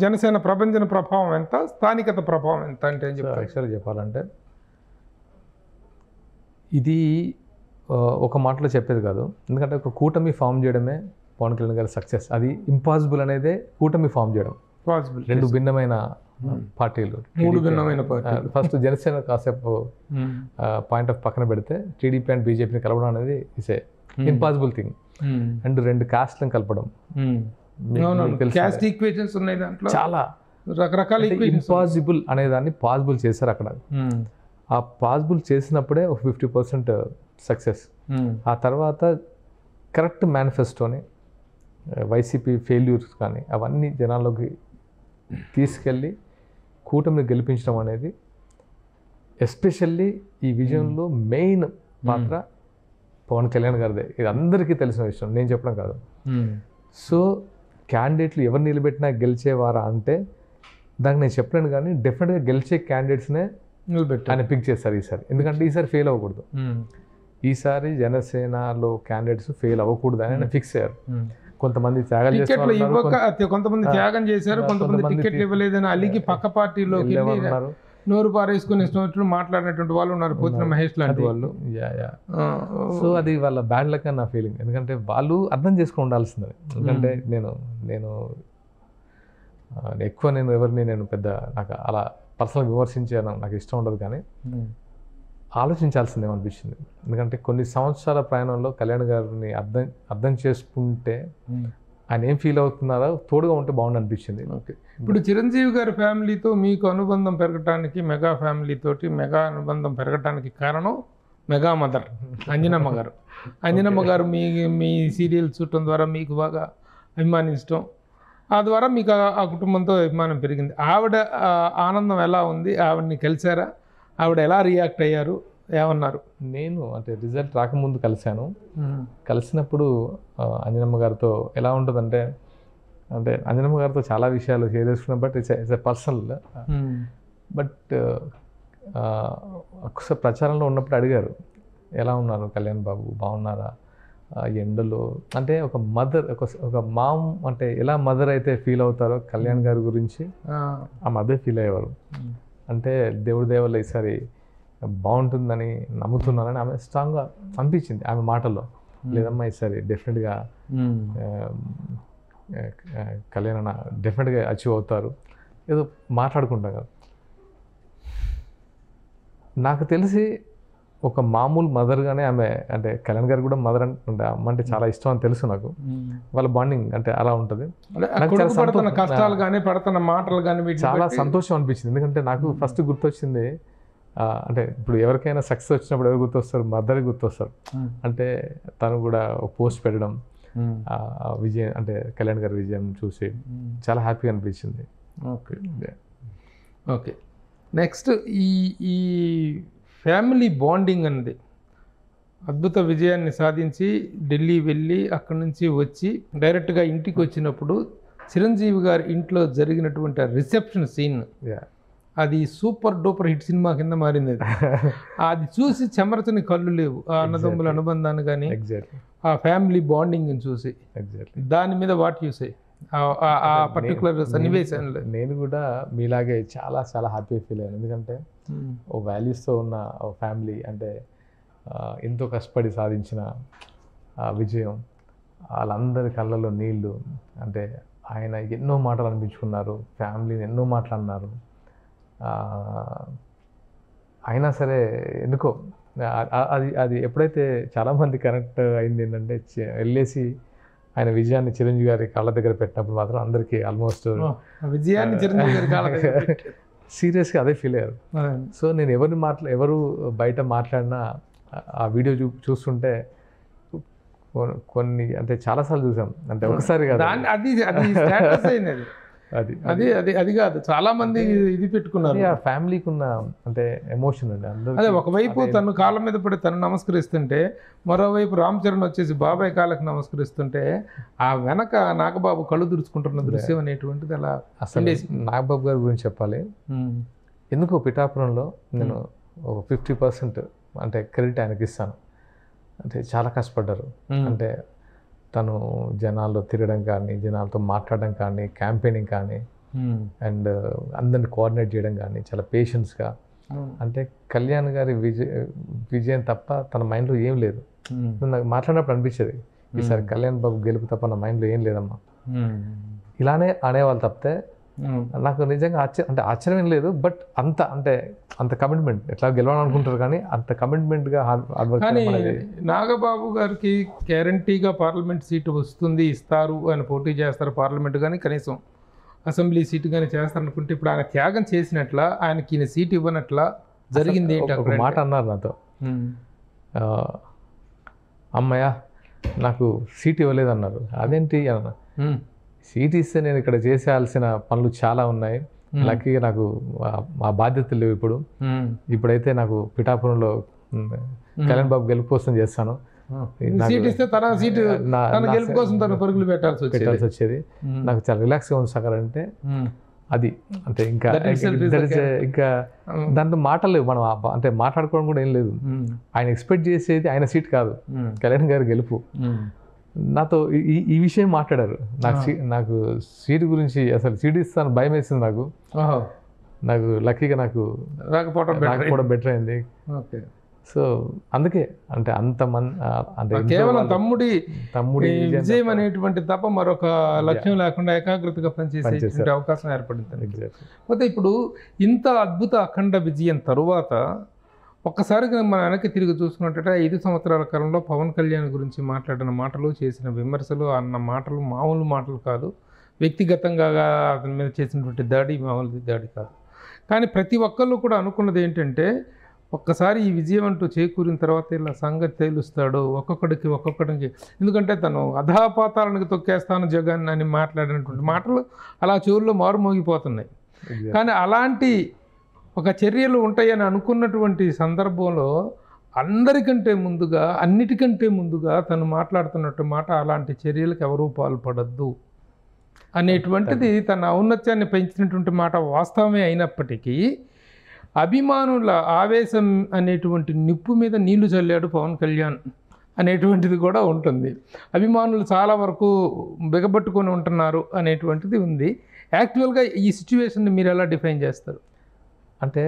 Speaker 2: జనసేన ప్రభంజన ప్రభావం ఎంత, స్థానికత ప్రభావం ఎంత అంటే ఏం చెప్తారు?
Speaker 3: యాక్చువల్గా చెప్పాలంటే ఇది ఒక మాటలో చెప్పేది కాదు. ఎందుకంటే ఒక కూటమి ఫామ్ చేయడమే పవన్ కళ్యాణ్ గారి సక్సెస్ అది ఇంపాసిబుల్ అనేదే కూటమి ఫామ్ చేయడం.
Speaker 2: పాసిబుల్.
Speaker 3: రెండు భిన్నమైన పార్టీలు,
Speaker 2: 3 భిన్నమైన పార్టీలు.
Speaker 3: ఫస్ట్ జనసేన కాసేపు పాయింట్ ఆఫ్ పక్కన పెడితే టీడీపీ అండ్ బీజేపీని కలపడం అనేది is a impossible thing. And 2 కాస్ట్లను కలపడం
Speaker 2: క్యాస్ట్ ఈక్వేషన్స్ ఉన్నాయి దాంట్లో,
Speaker 3: చాలా
Speaker 2: రకరకాల
Speaker 3: ఇంపాసిబుల్ అనే దాన్ని పాసిబుల్ చేశారు అక్కడ. ఆ పాసిబుల్ చేసినప్పుడే ఒక 50% సక్సెస్. ఆ తర్వాత కరెక్ట్ మేనిఫెస్టోని, వైసీపీ ఫెయిల్యూర్స్ కానీ అవన్నీ జనాల్లోకి తీసుకెళ్ళి కూటమిని గెలిపించడం అనేది ఎస్పెషల్లీ ఈ విజయంలో మెయిన్ పాత్ర పవన్ కళ్యాణ్ గారిదే. ఇది అందరికీ తెలిసిన విషయం, నేను చెప్పడం కాదు. సో క్యాండిడేట్లు ఎవరు నిలబెట్టినా గెలిచేవారా అంటే దానికి నేను చెప్పలేను, కానీ డెఫినెట్గా గెలిచే క్యాండిడేట్స్నే ఆయన పిక్ చేస్తారు ఈసారి. ఎందుకంటే ఈసారి ఫెయిల్ అవ్వకూడదు. ఈసారి జనసేనలో క్యాండిడేట్స్ ఫెయిల్ అవ్వకూడదు అని ఆయన ఫిక్స్ అయ్యారు. కొంతమంది త్యాగాలు చేస్తారు,
Speaker 2: కొంతమంది త్యాగం చేశారు, కొంతమంది టికెట్లు ఇవ్వలేదని అలిగి పక్క పార్టీలోకి నోరు పారేసుకుని ఇష్టం మాట్లాడినటువంటి వాళ్ళు ఉన్నారు, పోతిన మహేష్ లాంటి వాళ్ళు.
Speaker 3: సో అది వాళ్ళ బ్యాడ్ లక్ అని నా ఫీలింగ్. ఎందుకంటే వాళ్ళు అర్థం చేసుకుని ఉండాల్సిందే. ఎందుకంటే నేను ఎక్కువ ఎవరిని పెద్ద నాకు అలా పర్సనల్ విమర్శించాను, నాకు ఇష్టం ఉండదు, కానీ ఆలోచించాల్సిందేమనిపించింది. ఎందుకంటే కొన్ని సంవత్సరాల ప్రయాణంలో కళ్యాణ్ గారిని అర్థం చేసుకుంటే ఆయన ఏం ఫీల్ అవుతున్నారో తోడుగా ఉంటే బాగుంది అనిపించింది.
Speaker 2: ఓకే, ఇప్పుడు చిరంజీవి గారి ఫ్యామిలీతో మీకు అనుబంధం పెరగటానికి, మెగా ఫ్యామిలీతోటి మెగా అనుబంధం పెరగటానికి కారణం మెగా మదర్ అంజనమ్మ గారు. అంజనమ్మ గారు మీ సీరియల్ చూడటం ద్వారా మీకు బాగా అభిమానించడం, ఆ ద్వారా మీకు ఆ కుటుంబంతో అభిమానం పెరిగింది. ఆవిడ ఆనందం ఎలా ఉంది? ఆవిడని కలిసారా? ఆవిడ ఎలా రియాక్ట్ అయ్యారు? ఏమన్నారు?
Speaker 3: నేను రిజల్ట్ రాకముందు కలిశాను. కలిసినప్పుడు అంజనమ్మ గారితో ఎలా ఉంటుందంటే, అంజనమ్మ గారితో చాలా విషయాలు షేర్ చేసుకున్నాం, but it's a personal. But ఒకసారి ప్రచారంలో ఉన్నప్పుడు అడిగారు, ఎలా ఉన్నారు కళ్యాణ్ బాబు, బాగున్నారా ఎండలో? అంటే ఒక మదర్, ఒక మామ్ ఎలా మదర్ అయితే ఫీల్ అవుతారో కళ్యాణ్ గారి గురించి ఆ మదర్ ఫీల్ అయ్యేవారు. అంటే దేవుడి దేవల్ల ఈసారి బాగుంటుందని నమ్ముతున్నానని ఆమె స్ట్రాంగ్గా అనిపించింది ఆమె మాటల్లో. లేదమ్మా ఈసారి డెఫినెట్గా కళ్యాణ్ అన్న డెఫినెట్గా అచీవ్ అవుతారు, ఏదో మాట్లాడుకుంటాం కదా. నాకు తెలిసి ఒక మామూలు మదర్గానే ఆమె, కళ్యాణ్ గారు కూడా మదర్ అమ్మ అంటే చాలా ఇష్టం అని తెలుసు నాకు. వాళ్ళ బాండింగ్ అలా ఉంటుంది.
Speaker 2: కష్టాలు కానీ పడుతున్న మాటలు కానీ
Speaker 3: చాలా సంతోషం అనిపించింది. ఎందుకంటే నాకు ఫస్ట్ గుర్తొచ్చింది, ఇప్పుడు ఎవరికైనా సక్సెస్ వచ్చినప్పుడు ఎవరు గుర్తొస్తారు? మదర్ గుర్తొస్తారు. తను కూడా పోస్ట్ పెట్టడం, విజయం కళ్యాణ్ గారి విజయం చూసి చాలా హ్యాపీగా అనిపించింది.
Speaker 2: ఓకే, నెక్స్ట్ ఈ ఫ్యామిలీ బాండింగ్ అనేది అద్భుత విజయాన్ని సాధించి ఢిల్లీ వెళ్ళి అక్కడి నుంచి వచ్చి డైరెక్ట్గా ఇంటికి వచ్చినప్పుడు చిరంజీవి గారి ఇంట్లో జరిగినటువంటి రిసెప్షన్ సీన్, అది సూపర్ డూపర్ హిట్ సినిమా కింద మారింది. అది చూసి చెమరచని కళ్ళు లేవు. ఆ అన్నదమ్ముల అనుబంధాన్ని కానీ ఆ ఫ్యామిలీ బాండింగ్ని చూసి దాని మీద వాట్ చూసే ఆ పర్టికులర్ సన్నివేశంలో
Speaker 3: నేను కూడా మీలాగే చాలా చాలా హ్యాపీ ఫీల్ అయ్యాను. ఎందుకంటే ఓ వాల్యూస్తో ఉన్న ఓ ఫ్యామిలీ, ఎంతో కష్టపడి సాధించిన విజయం, వాళ్ళందరి కళ్ళల్లో నీళ్ళు. ఆయన ఎన్నో మాటలు అనిపించుకున్నారు, ఫ్యామిలీని ఎన్నో మాటలు అన్నారు. అయినా సరే ఎందుకో అది ఎప్పుడైతే చాలామంది కనెక్ట్ అయింది ఏంటంటే, వెళ్ళేసి ఆయన విజయాన్ని చిరంజీవి గారి కాళ్ళ దగ్గర పెట్టినప్పుడు మాత్రం అందరికీ ఆల్మోస్ట్
Speaker 2: విజయాన్ని చిరంజీవి గారి కాళ్ళ దగ్గర
Speaker 3: సీరియస్గా అదే ఫీల్ అయ్యారు. సో నేను ఎవరు బయట మాట్లాడినా ఆ వీడియో చూస్తుంటే కొన్ని చాలాసార్లు చూసాం, ఒకసారి కదా,
Speaker 2: అది కాదు, చాలా మంది ఇది పెట్టుకున్నారు.
Speaker 3: ఆ ఫ్యామిలీకి ఉన్న ఎమోషన్
Speaker 2: అదే ఒకవైపు తను కాళ్ళ మీద పడి తను నమస్కరిస్తుంటే, మరోవైపు రామ్ చరణ్ వచ్చేసి బాబాయ్ కాళ్ళకి నమస్కరిస్తుంటే, ఆ వెనక నాగబాబు కళ్ళు దురుచుకుంటున్న దృశ్యం అనేటువంటిది అలా.
Speaker 3: అసలు నాగబాబు గారి గురించి చెప్పాలి. ఎందుకు పిఠాపురంలో నేను 50% క్రెడిట్ ఆయనకి ఇస్తాను. చాలా కష్టపడ్డారు. తను జనాల్లో తిరగడం కానీ, జనాలతో మాట్లాడడం కానీ, క్యాంపెయినింగ్ కానీ, అండ్ అందరిని కోఆర్డినేట్ చేయడం కానీ చాలా పేషెన్స్గా. కళ్యాణ్ గారి విజయం తప్ప తన మైండ్లో ఏం లేదు. నాకు మాట్లాడినప్పుడు అనిపించేది, ఈసారి కళ్యాణ్ బాబు గెలుపు తప్ప నా మైండ్లో ఏం లేదమ్మా. ఇలానే అనేవాళ్ళు తప్పితే నాకు నిజంగా ఆశ్చర్యం ఏం లేదు. బట్ అంత కమిట్మెంట్ ఎట్లా గెలవాలనుకుంటారు కానీ అంత కమిట్మెంట్గా
Speaker 2: కానీ నాగబాబు గారికి గ్యారంటీగా పార్లమెంట్ సీటు వస్తుంది, ఇస్తారు, ఆయన పోటీ చేస్తారు పార్లమెంట్ కానీ కనీసం అసెంబ్లీ సీటు కానీ చేస్తారనుకుంటే ఇప్పుడు ఆయన త్యాగం చేసినట్ల, ఆయనకి ఈయన సీటు ఇవ్వనట్లా జరిగింది ఏంటి?
Speaker 3: ఒక మాట అన్నారు నాతో, అమ్మయ్య నాకు సీట్ ఇవ్వలేదు అన్నారు. అదేంటి అన్న, సీట్ ఇస్తే నేను ఇక్కడ చేసేయాల్సిన పనులు చాలా ఉన్నాయి, లక్కీగా నాకు ఆ బాధ్యతలు లేవు. ఇప్పుడైతే నాకు పిఠాపురంలో కళ్యాణ్ బాబు గెలుపు కోసం చేస్తాను,
Speaker 2: సీట్ ఇస్తే తన సీటు తన గెలుపు కోసం తన పరుగులు పెట్టాల్సి వచ్చేది,
Speaker 3: నాకు చాలా రిలాక్స్గా ఉంది సార్ అంటే అది. అంటే ఇంకా దాంట్లో మాటలు లేవు, మనం అంటే మాట్లాడుకోవడం కూడా ఏం లేదు. ఆయన ఎక్స్పెక్ట్ చేసేది ఆయన సీట్ కాదు, కళ్యాణ్ గారి గెలుపు. నాతో ఈ విషయం మాట్లాడారు. నాకు సీటు గురించి అసలు సీట్ ఇస్తాను భయం వేసింది నాకు లక్కీగా నాకు రాకపోవడం బెటర్ అయింది. సో అందుకే అంటే అంటే
Speaker 2: కేవలం తమ్ముడి విజయం అనేటువంటి తప్ప మరొక లక్ష్యం లేకుండా ఏకాగ్రతగా పనిచేసే అవకాశం ఏర్పడింది. అయితే ఇప్పుడు ఇంత అద్భుత అఖండ విజయం తరువాత ఒక్కసారి మన వెనక్కి తిరిగి చూసుకున్నట్టే 5 సంవత్సరాల కాలంలో పవన్ కళ్యాణ్ గురించి మాట్లాడిన మాటలు, చేసిన విమర్శలు, అన్న మాటలు మామూలు మాటలు కాదు. వ్యక్తిగతంగా అతని మీద చేసినటువంటి దాడి మామూలు దాడి కాదు. కానీ ప్రతి ఒక్కళ్ళు కూడా అనుకున్నది ఏంటంటే ఒక్కసారి ఈ విజయం అంటూ చేకూరిన తర్వాత ఇలా సంగతి తేలుస్తాడు ఒక్కొక్కడికి. ఎందుకంటే తను అధాపాతాలనికి తొక్కేస్తాను జగన్ అని మాట్లాడినటువంటి మాటలు అలా చెవుల్లో మారుమోగిపోతున్నాయి. కానీ అలాంటి ఒక చర్యలు ఉంటాయని అనుకున్నటువంటి సందర్భంలో అందరికంటే ముందుగా, అన్నిటికంటే ముందుగా తను మాట్లాడుతున్నట్టు మాట అలాంటి చర్యలకు ఎవరూ పాల్పడద్దు అనేటువంటిది తన ఔన్నత్యాన్ని పెంచినటువంటి మాట వాస్తవమే అయినప్పటికీ అభిమానుల ఆవేశం అనేటువంటి నిప్పు మీద నీళ్లు చల్లాడు పవన్ కళ్యాణ్ అనేటువంటిది కూడా ఉంటుంది. అభిమానులు చాలా వరకు బిగబట్టుకొని ఉంటున్నారు అనేటువంటిది ఉంది. యాక్చువల్గా ఈ సిచ్యువేషన్ని మీరు ఎలా డిఫైన్ చేస్తారు?
Speaker 3: అంటే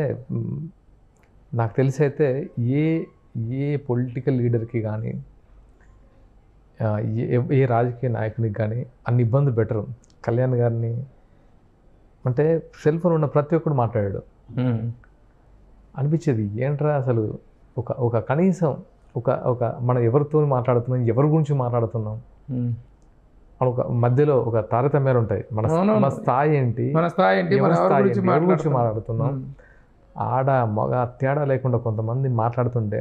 Speaker 3: నాకు తెలిసి అయితే ఏ పొలిటికల్ లీడర్కి కానీ ఏ రాజకీయ నాయకునికి కానీ అన్ని ఇబ్బందులు పెట్టరు. కళ్యాణ్ గారిని అంటే సెల్ ఫోన్ ఉన్న ప్రతి ఒక్కడు మాట్లాడాడు అనిపించేది. ఏంట్రా అసలు ఒక కనీసం ఒక మనం ఎవరితో మాట్లాడుతున్నాం, ఎవరి గురించి మాట్లాడుతున్నాం, మన ఒక మధ్యలో ఒక తారతమ్యాలు ఉంటాయి. మన స్థాయి ఏంటి, ఎవరి గురించి మాట్లాడుతున్నాం, ఆడ మగ తేడా లేకుండా కొంతమంది మాట్లాడుతుంటే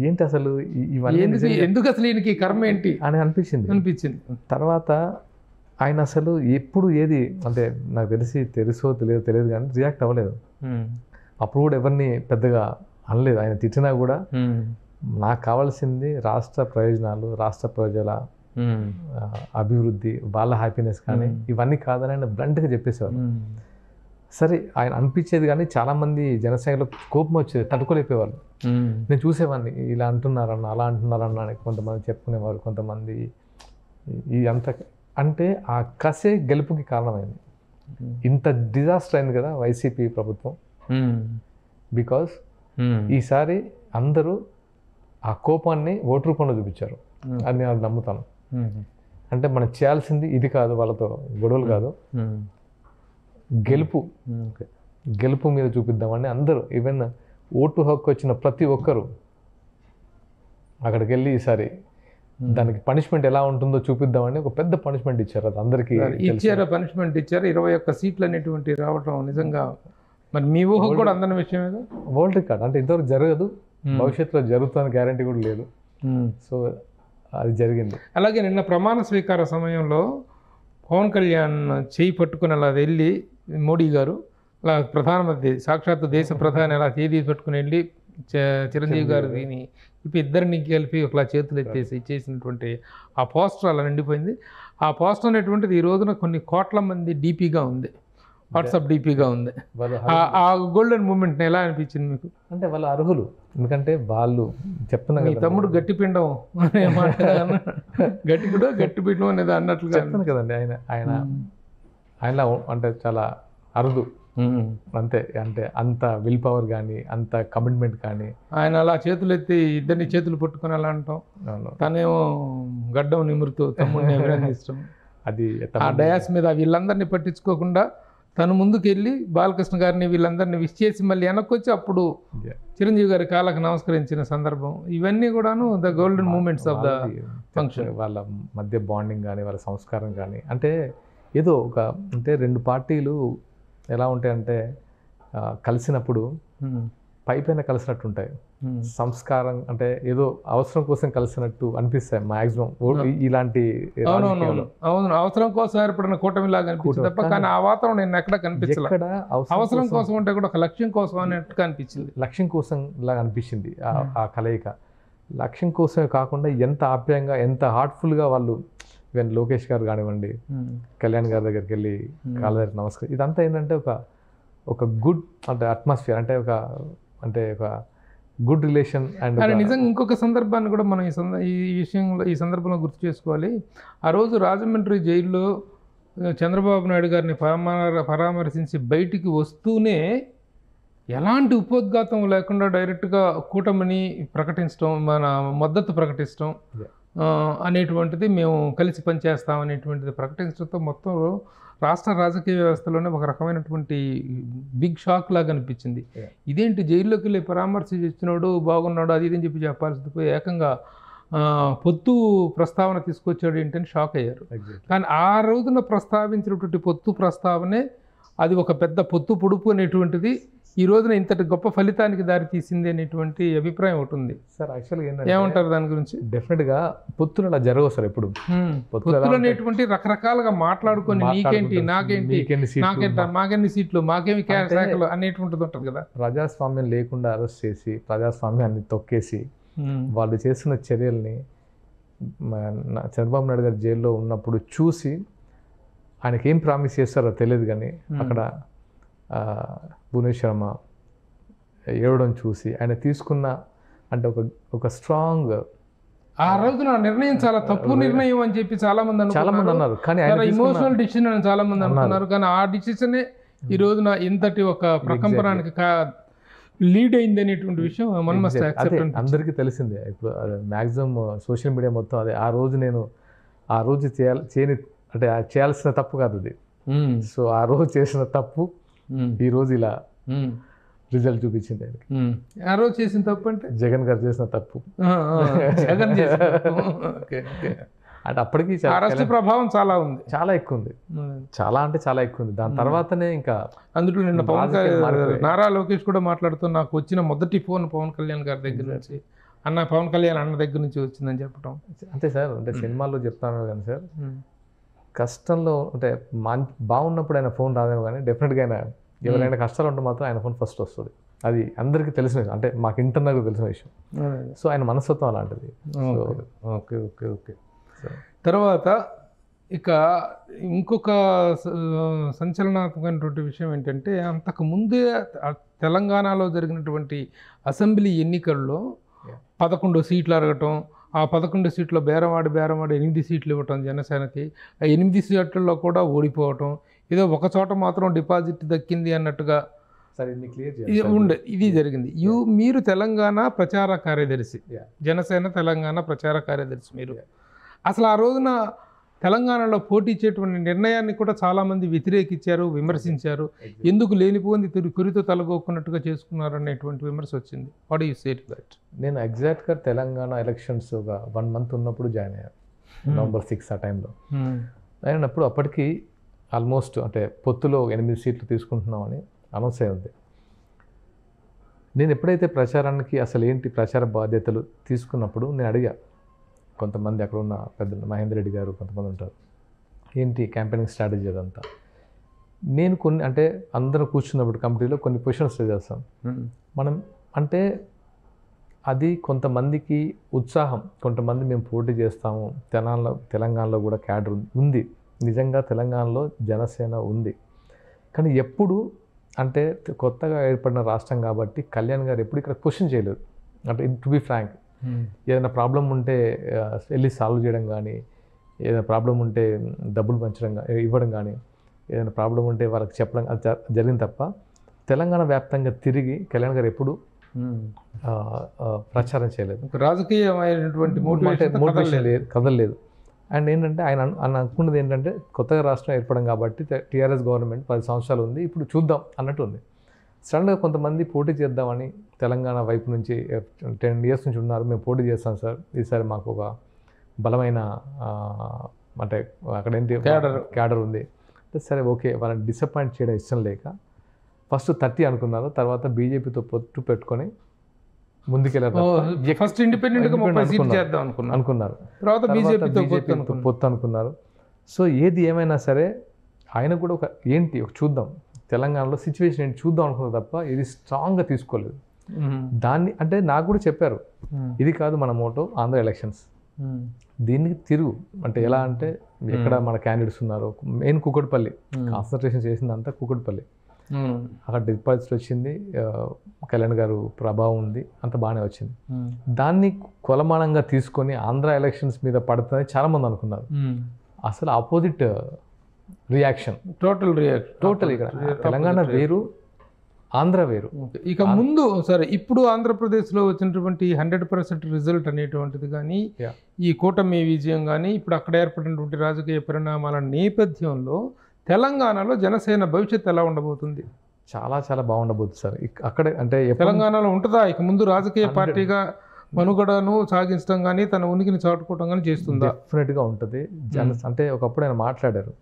Speaker 3: ఏంటి అసలు ఇవన్నీ
Speaker 2: ఎందుకు అసలు ఈయనకి కర్మ ఏంటి
Speaker 3: అని అనిపించింది. తర్వాత ఆయన అసలు ఎప్పుడు ఏది అంటే నాకు తెలుసో తెలియదు కానీ రియాక్ట్ అవ్వలేదు. అప్పుడు కూడా ఎవరిని పెద్దగా అనలేదు. ఆయన తిట్టినా కూడా నాకు కావాల్సింది రాష్ట్ర ప్రయోజనాలు, రాష్ట్ర ప్రజల అభివృద్ధి, వాళ్ళ హ్యాపీనెస్ కానీ ఇవన్నీ కాదని ఆయన బ్లంట్గా చెప్పేసేవారు. సరే ఆయన అనిపించేది కానీ చాలామంది జనసేనలో కోపం వచ్చేది, తట్టుకోలేకపోయేవాళ్ళు. నేను చూసేవాడిని ఇలా అంటున్నారన్న, అలా అంటున్నారన్న అని కొంతమంది చెప్పుకునేవారు. కొంతమంది అంత అంటే ఆ కసే గెలుపుకి కారణమైంది. ఇంత డిజాస్టర్ అయింది కదా వైసీపీ ప్రభుత్వం. బికాస్ ఈసారి అందరూ ఆ కోపాన్ని ఓటు రూపంలో చూపించారు. అది నేను నమ్ముతాను. అంటే మనం చేయాల్సింది ఇది కాదు, వాళ్ళతో గొడవలు కాదు, గెలుపు మీద చూపిద్దామని అందరూ, ఈవెన్ ఓటు హక్కు వచ్చిన ప్రతి ఒక్కరు అక్కడికి వెళ్ళి ఈసారి దానికి పనిష్మెంట్ ఎలా ఉంటుందో చూపిద్దామని ఒక పెద్ద పనిష్మెంట్ ఇచ్చారు. అది అందరికీ
Speaker 2: పనిష్మెంట్ ఇచ్చారు. 21 సీట్లు అనేటువంటి రావటం నిజంగా మరి మీ ఊహకు కూడా అందరి విషయమే.
Speaker 3: వరల్డ్ రికార్డ్ అంటే ఇంతవరకు జరగదు, భవిష్యత్తులో జరుగుతుందని గ్యారంటీ కూడా లేదు. సో అది జరిగింది.
Speaker 2: అలాగే నిన్న ప్రమాణ స్వీకార సమయంలో పవన్ కళ్యాణ్ చేయి పట్టుకుని అలా వెళ్ళి మోడీ గారు అలా ప్రధానమంత్రి సాక్షాత్తు దేశ ప్రధాని అలా చేయి పట్టుకుని వెళ్ళి చిరంజీవి గారు దీని ఇద్దరిని కలిపి ఒకలా చేతులు ఎత్తేసి ఇచ్చేసినటువంటి ఆ పోస్టర్ అలా నిండిపోయింది. ఆ పోస్టర్ అనేటువంటిది ఈ రోజున కొన్ని కోట్ల మంది డీపీగా ఉంది, వాట్సాప్ డీపీగా ఉంది. ఆ గోల్డెన్ మూమెంట్ని ఎలా అనిపించింది మీకు?
Speaker 3: అంటే వాళ్ళు అర్హులు, ఎందుకంటే వాళ్ళు చెప్తున్నా
Speaker 2: మీ తమ్ముడు గట్టిపిండం అనే మాట, గట్టిపిండం అనేది అన్నట్లుగా
Speaker 3: చెప్తాను కదండి. ఆయన అంటే చాలా అరుదు అంతే. అంటే అంత విల్ పవర్ కానీ, అంత కమిట్మెంట్ కానీ.
Speaker 2: ఆయన అలా చేతులు ఎత్తి ఇద్దరిని చేతులు పట్టుకొని అలా అంటాం, తనేమో గడ్డం నిమురుతూ తమ్ముడిని అభినందిస్తాం.
Speaker 3: అది
Speaker 2: ఆ డయాస్ మీద వీళ్ళందరినీ పట్టించుకోకుండా తను ముందుకు వెళ్ళి బాలకృష్ణ గారిని వీళ్ళందరినీ విష్ చేసి మళ్ళీ వెనక్కి వచ్చి అప్పుడు చిరంజీవి గారి కాళ్ళకు నమస్కరించిన సందర్భం, ఇవన్నీ కూడాను the golden moments of the function.
Speaker 3: వాళ్ళ మధ్య బాండింగ్ కానీ, వాళ్ళ సంస్కారం కానీ, అంటే ఏదో ఒక అంటే రెండు పార్టీలు ఎలా ఉంటాయంటే కలిసినప్పుడు పైపైన కలిసినట్టు ఉంటాయి. సంస్కారం అంటే ఏదో అవసరం కోసం కలిసినట్టు అనిపిస్తాయి మ్యాక్సిమం ఇలాంటి.
Speaker 2: అవును, అవసరం కోసం ఏర్పడిన కూటమి లాగా అనిపించింది తప్ప కానీ ఆ వాతావరణం నేను ఎక్కడ కనిపించలేదు. అవసరం కోసం అంటే కూడా ఒక లక్ష్యం కోసం అన్నట్టుగా అనిపించింది.
Speaker 3: లక్ష్యం కోసం లాగా అనిపించింది ఆ కలయిక. లక్ష్యం కోసమే కాకుండా ఎంత ఆప్యాయంగా, ఎంత హార్ట్ఫుల్గా వాళ్ళు, ఈవెన్ లోకేష్ గారు కానివ్వండి, కళ్యాణ్ గారి దగ్గరికి వెళ్ళి కాళ్ళ దగ్గర నమస్కారం, ఇదంతా ఏంటంటే ఒక గుడ్ అంటే అట్మాస్ఫియర్, అంటే ఒక గుడ్ రిలేషన్. అండ్
Speaker 2: నిజంగా ఇంకొక సందర్భాన్ని కూడా మనం ఈ సందర్భంలో గుర్తు చేసుకోవాలి. ఆ రోజు రాజమండ్రి జైల్లో చంద్రబాబు నాయుడు గారిని పరామర్శించి బయటికి వస్తూనే ఎలాంటి ఉపోద్ఘాతం లేకుండా డైరెక్ట్గా కూటమిని ప్రకటించడం, మన మద్దతు ప్రకటించడం అనేటువంటిది, మేము కలిసి పనిచేస్తాం అనేటువంటిది ప్రకటించడంతో మొత్తం రాష్ట్ర రాజకీయ వ్యవస్థలోనే ఒక రకమైనటువంటి బిగ్ షాక్ లాగా అనిపించింది. ఇదేంటి జైల్లోకి వెళ్ళి పరామర్శ ఇచ్చినాడు, బాగున్నాడు, అది ఇదని చెప్పి చెప్పాల్సింది పోయి ఏకంగా పొత్తు ప్రస్తావన తీసుకొచ్చాడు ఏంటని షాక్ అయ్యారు. కానీ ఆ రోజున ప్రస్తావించినటువంటి పొత్తు ప్రస్తావనే అది ఒక పెద్ద పొత్తు పొడుపు అనేటువంటిది ఈ రోజున ఇంతటి గొప్ప ఫలితానికి దారి తీసింది అనేటువంటి అభిప్రాయం ఒకటి ఉంది
Speaker 3: సార్. యాక్చువల్గా ఏంటంటే
Speaker 2: ఏమంటారు దాని గురించి?
Speaker 3: డెఫినెట్గా పొత్తులు అలా జరగవు సార్. ఎప్పుడు
Speaker 2: పొత్తులు అనేటువంటి రకరకాలుగా మాట్లాడుకొని నీకేంటి, నాకేంటి, మాకెన్ని సీట్లు, మాకేమి శాఖలు అనేటువంటిది ఉంటుంది కదా.
Speaker 3: ప్రజాస్వామ్యం లేకుండా అరెస్ట్ చేసి ప్రజాస్వామ్యాన్ని తొక్కేసి వాళ్ళు చేస్తున్న చర్యల్ని చంద్రబాబు నాయుడు గారు జైల్లో ఉన్నప్పుడు చూసి ఆయనకి ఏం ప్రామిస్ చేస్తారో తెలియదు, కానీ అక్కడ భువనేశ్వరమ్మ ఏడవడం చూసి ఆయన తీసుకున్న అంటే ఒక స్ట్రాంగ్,
Speaker 2: ఆ రోజున నిర్ణయం చాలా తప్పు నిర్ణయం అని చెప్పి చాలా మంది
Speaker 3: అన్నారు. కానీ
Speaker 2: ఇమోషనల్ డిసిషన్ అని చాలా మంది అనుకున్నారు. కానీ ఆ డిసిషనే ఈ రోజున ఇంతటి ఒక ప్రకంపనానికి లీడ్ అయింది అనేటువంటి విషయం మనం
Speaker 3: అందరికీ తెలిసిందే. ఇప్పుడు మ్యాక్సిమం సోషల్ మీడియా మొత్తం అదే. ఆ రోజు చేయాల్సిన తప్పు కాదు అది. సో ఆ రోజు చేసిన తప్పు ఈ రోజు ఇలా రిజల్ట్ చూపించింది.
Speaker 2: ఆ రోజు చేసిన తప్పు అంటే
Speaker 3: జగన్ గారు చేసిన తప్పు. అంటే అప్పటికి
Speaker 2: అరెస్ట్ ప్రభావం చాలా ఉంది,
Speaker 3: చాలా ఎక్కువ ఉంది, చాలా అంటే చాలా ఎక్కువ ఉంది. దాని తర్వాతనే ఇంకా
Speaker 2: అందులో నిన్న నారా లోకేష్ కూడా మాట్లాడుతూ నాకు వచ్చిన మొదటి ఫోన్ పవన్ కళ్యాణ్ గారి దగ్గర నుంచి, పవన్ కళ్యాణ్ అన్న దగ్గర నుంచి వచ్చిందని చెప్పడం.
Speaker 3: అంతే సార్. అంటే సినిమాల్లో చెప్తాను కానీ సార్, కష్టంలో అంటే బాగున్నప్పుడు ఆయన ఫోన్ రాదేమో కానీ డెఫినెట్గా ఆయన ఎవరైనా కష్టాలు ఉంటే మాత్రం ఆయన ఫోన్ ఫస్ట్ వస్తుంది. అది అందరికీ తెలిసిన విషయం, అంటే మాకు ఇంటర్నల్గా తెలిసిన విషయం. సో ఆయన మనస్తత్వం అలాంటిది.
Speaker 2: Okay okay okay. తర్వాత ఇక ఇంకొక సంచలనాత్మకమైనటువంటి విషయం ఏంటంటే, అంతకుముందే తెలంగాణలో జరిగినటువంటి అసెంబ్లీ ఎన్నికల్లో 11 సీట్లు అరగటం, ఆ 11 సీట్లో బేరమాడి 8 సీట్లు ఇవ్వటం జనసేనకి, ఆ 8 సీట్లలో కూడా ఓడిపోవటం, ఏదో ఒక చోట మాత్రం డిపాజిట్ దక్కింది అన్నట్టుగా ఇది జరిగింది. మీరు తెలంగాణ ప్రచార కార్యదర్శి, జనసేన తెలంగాణ ప్రచార కార్యదర్శి మీరు. అసలు ఆ రోజున తెలంగాణలో పోటీ చేయటువంటి నిర్ణయాన్ని కూడా చాలామంది వ్యతిరేకించారు, విమర్శించారు. ఎందుకు లేనిపోయింది కురితో తలగొక్కున్నట్టుగా చేసుకున్నారు అనేటువంటి విమర్శ వచ్చింది. What you say to that?
Speaker 3: నేను ఎగ్జాక్ట్గా తెలంగాణ ఎలక్షన్స్ ఒక 1 month ఉన్నప్పుడు జాయిన్ అయ్యాను, November 6 ఆ టైంలో. అయినప్పుడు అప్పటికి ఆల్మోస్ట్ అంటే పొత్తులో 8 సీట్లు తీసుకుంటున్నామని అనౌన్స్ అయి ఉంది. నేను ఎప్పుడైతే ప్రచారానికి అసలు ఏంటి ప్రచార బాధ్యతలు తీసుకున్నప్పుడు నేను అడిగా, కొంతమంది అక్కడ ఉన్న పెద్ద మహేందర్ రెడ్డి గారు కొంతమంది ఉంటారు, ఏంటి క్యాంపెయినింగ్ స్ట్రాటజీ అదంతా. నేను కొన్ని అంటే అందరూ కూర్చున్నప్పుడు కమిటీలో కొన్ని క్వశ్చన్స్ చేస్తాం మనం. అంటే అది కొంతమందికి ఉత్సాహం, కొంతమంది మేము పోటీ చేస్తాము, తెలంగాణలో కూడా క్యాడర్ ఉంది, నిజంగా తెలంగాణలో జనసేన ఉంది. కానీ ఎప్పుడు అంటే కొత్తగా ఏర్పడిన రాష్ట్రం కాబట్టి కళ్యాణ్ గారు ఎప్పుడు ఇక్కడ క్వశ్చన్ చేయలేదు. అంటే టు బి ఫ్రాంక్, ఏదైనా ప్రాబ్లం ఉంటే వెళ్ళి సాల్వ్ చేయడం కానీ, ఏదైనా ప్రాబ్లం ఉంటే డబ్బులు పంచడం ఇవ్వడం కానీ, ఏదైనా ప్రాబ్లం ఉంటే వాళ్ళకి చెప్పడం అది జరిగింది తప్ప తెలంగాణ వ్యాప్తంగా తిరిగి కళ్యాణ్ గారు ఎప్పుడు ప్రచారం చేయలేదు.
Speaker 2: రాజకీయమైనటువంటి
Speaker 3: మోటివేషన్ లేదు, కదలలేదు. అండ్ ఏంటంటే ఆయన అనుకున్నది ఏంటంటే కొత్తగా రాష్ట్రం ఏర్పడం కాబట్టి టీఆర్ఎస్ గవర్నమెంట్ 10 సంవత్సరాలు ఉంది, ఇప్పుడు చూద్దాం అన్నట్టు ఉంది. సడన్గా కొంతమంది పోటీ చేద్దామని తెలంగాణ వైపు నుంచి 10 years నుంచి ఉన్నారు, మేము పోటీ చేస్తాం సార్, ఈసారి మాకు ఒక బలమైన అంటే అక్కడ ఏంటి క్యాడర్ ఉంది. సరే ఓకే, వాళ్ళని డిసప్పాయింట్ చేయడం ఇష్టం లేక ఫస్ట్ 30 అనుకున్నారు, తర్వాత బీజేపీతో పొత్తు పెట్టుకొని ముందుకెళ్ళారు.
Speaker 2: ఫస్ట్ ఇండిపెండెంట్గా
Speaker 3: అనుకున్నారు,
Speaker 2: తర్వాత బీజేపీతో
Speaker 3: పొత్తు అనుకున్నారు. సో ఏది ఏమైనా సరే ఆయన కూడా ఒక చూద్దాం తెలంగాణలో సిచ్యువేషన్ ఏంటి చూద్దాం అనుకున్నారు తప్ప ఇది స్ట్రాంగ్గా తీసుకోలేదు. దాన్ని అంటే నాకు కూడా చెప్పారు, ఇది కాదు మన మోటో ఆంధ్ర ఎలక్షన్స్, దీనికి తిరుగు అంటే ఎలా అంటే ఎక్కడ మన క్యాండిడేట్స్ ఉన్నారు, మెయిన్ కుకట్పల్లి కాన్సన్ట్రేషన్ చేసిందంతా కుకట్పల్లి, అక్కడ డిపాజిట్ వచ్చింది, కళ్యాణ్ గారు ప్రభావం ఉంది, అంత బాగానే వచ్చింది. దాన్ని కొలమానంగా తీసుకొని ఆంధ్ర ఎలక్షన్స్ మీద పడుతుందని చాలామంది అనుకున్నారు. అసలు ఆపోజిట్ రియాక్షన్, టోటల్ ఇక్కడ తెలంగాణ వేరు, ఆంధ్ర వేరు.
Speaker 2: ఇక ముందు సరే ఇప్పుడు ఆంధ్రప్రదేశ్లో వచ్చినటువంటి 100% రిజల్ట్ అనేటువంటిది కానీ ఈ కూటమి విజయం కానీ ఇప్పుడు అక్కడ ఏర్పడినటువంటి రాజకీయ పరిణామాల నేపథ్యంలో తెలంగాణలో జనసేన భవిష్యత్తు ఎలా ఉండబోతుంది?
Speaker 3: చాలా చాలా బాగుండబోతుంది సార్. అక్కడే అంటే
Speaker 2: తెలంగాణలో ఉంటుందా ఇక ముందు రాజకీయ పార్టీగా మనుగడను సాగించడం కానీ తన ఉనికిని చాటుకోవడం కానీ చేస్తుందా?
Speaker 3: డెఫినెట్గా ఉంటుంది. అంటే ఒకప్పుడు ఆయన మాట్లాడారు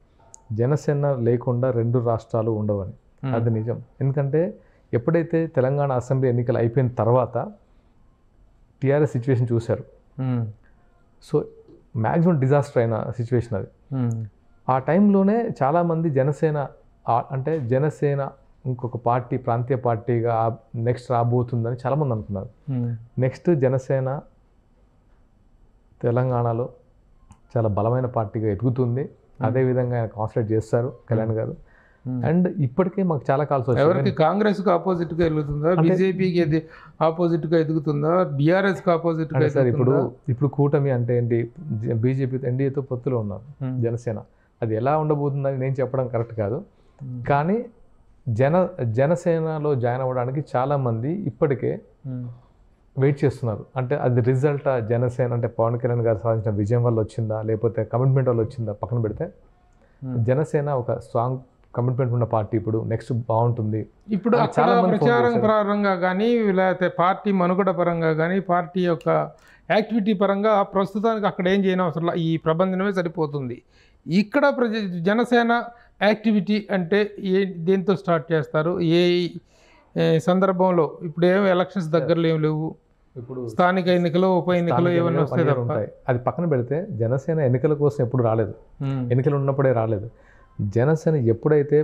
Speaker 3: జనసేన లేకుండా 2 రాష్ట్రాలు ఉండవని. అది నిజం. ఎందుకంటే ఎప్పుడైతే తెలంగాణ అసెంబ్లీ ఎన్నికలు అయిపోయిన తర్వాత టీఆర్ఎస్ సిచ్యువేషన్ చూశారు, సో మ్యాక్సిమం డిజాస్టర్ అయిన సిచ్యువేషన్ అది. ఆ టైంలోనే చాలామంది జనసేన అంటే జనసేన ఇంకొక పార్టీ ప్రాంతీయ పార్టీగా నెక్స్ట్ రాబోతుందని చాలామంది అనుకున్నారు. నెక్స్ట్ జనసేన తెలంగాణలో చాలా బలమైన పార్టీగా ఎదుగుతుంది, అదేవిధంగా ఆయన కాన్సన్ట్రేట్ చేస్తారు కళ్యాణ్ గారు. అండ్ ఇప్పటికే మాకు చాలా కాల్స్ వచ్చాయి,
Speaker 2: ఎవరికి కాంగ్రెస్కి ఆపోజిట్గా ఎదుగుతుందా, బీజేపీకి ఆపోజిట్గా ఎదుగుతుందా, బీఆర్ఎస్కి ఆపోజిట్గా?
Speaker 3: సార్ ఇప్పుడు కూటమి అంటే ఏంటి, బీజేపీ ఎన్డీఏతో పొత్తులో ఉన్నారు జనసేన, అది ఎలా ఉండబోతుందని నేను చెప్పడం కరెక్ట్ కాదు. కానీ జనసేనలో జాయిన్ అవ్వడానికి చాలామంది ఇప్పటికే వెయిట్ చేస్తున్నారు. అంటే అది రిజల్ట్ జనసేన అంటే పవన్ కళ్యాణ్ గారు సాధించిన విజయం వల్ల వచ్చిందా లేకపోతే కమిట్మెంట్ వల్ల వచ్చిందా పక్కన పెడితే, జనసేన ఒక స్ట్రాంగ్ కమిట్మెంట్ ఉన్న పార్టీ ఇప్పుడు నెక్స్ట్ బాగుంటుంది.
Speaker 2: ఇప్పుడు చాలా ప్రచారం పరంగా కానీ లేకపోతే పార్టీ మనుగడ పరంగా కానీ పార్టీ యొక్క యాక్టివిటీ పరంగా ప్రస్తుతానికి అక్కడ ఏం చేయని అవసరం, ఈ ప్రబంధనమే సరిపోతుంది. ఇక్కడ జనసేన యాక్టివిటీ అంటే దేంతో స్టార్ట్ చేస్తారు, ఏ సందర్భంలో? ఇప్పుడు ఏమి ఎలక్షన్స్ దగ్గరలో ఏమి లేవు, ఇప్పుడు స్థానిక ఎన్నికలు ఉప ఎన్నికలు ఏమైనా వస్తాయి
Speaker 3: ఉంటాయి. అది పక్కన పెడితే జనసేన ఎన్నికల కోసం ఎప్పుడు రాలేదు, ఎన్నికలు ఉన్నప్పుడే రాలేదు. జనసేన ఎప్పుడైతే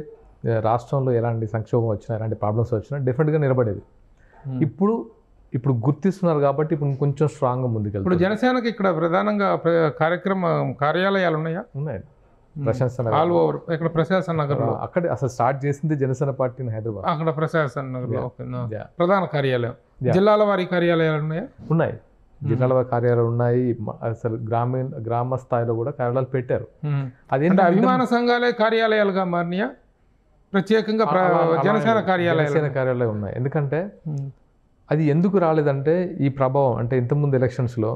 Speaker 3: రాష్ట్రంలో ఎలాంటి సంక్షోభం వచ్చినా ఎలాంటి ప్రాబ్లమ్స్ వచ్చినా డెఫినెట్గా నిలబడేది. ఇప్పుడు గుర్తిస్తున్నారు కాబట్టి ఇప్పుడు కొంచెం స్ట్రాంగ్గా ముందుకెళ్తారు.
Speaker 2: ఇప్పుడు జనసేనకి ఇక్కడ ప్రధానంగా కార్యాలయాలు ఉన్నాయా?
Speaker 3: ఉన్నాయి. ప్రశాసన
Speaker 2: ఆల్ ఓవర్ ఇక్కడ ప్రశాసన నగర్లో
Speaker 3: అక్కడ అసలు స్టార్ట్ చేసింది జనసేన పార్టీని హైదరాబాద్,
Speaker 2: అక్కడ ప్రశాసన నగర్లో ప్రధాన కార్యాలయం. జిల్లాల వారి కార్యాలయాలు ఉన్నాయా?
Speaker 3: ఉన్నాయి, జిల్లాల వారి కార్యాలయాలు ఉన్నాయి. అసలు గ్రామ స్థాయిలో కూడా కార్యాలయాలు పెట్టారు.
Speaker 2: అదేంటే అభిమాన సంఘాలే కార్యాలయాలుగా మారినాయా? ప్రత్యేకంగా జనసేన
Speaker 3: కార్యాలయాలు ఉన్నాయి. ఎందుకంటే అది ఎందుకు రాలేదంటే ఈ ప్రభావం అంటే ఇంతకుముందు ఎలక్షన్స్లో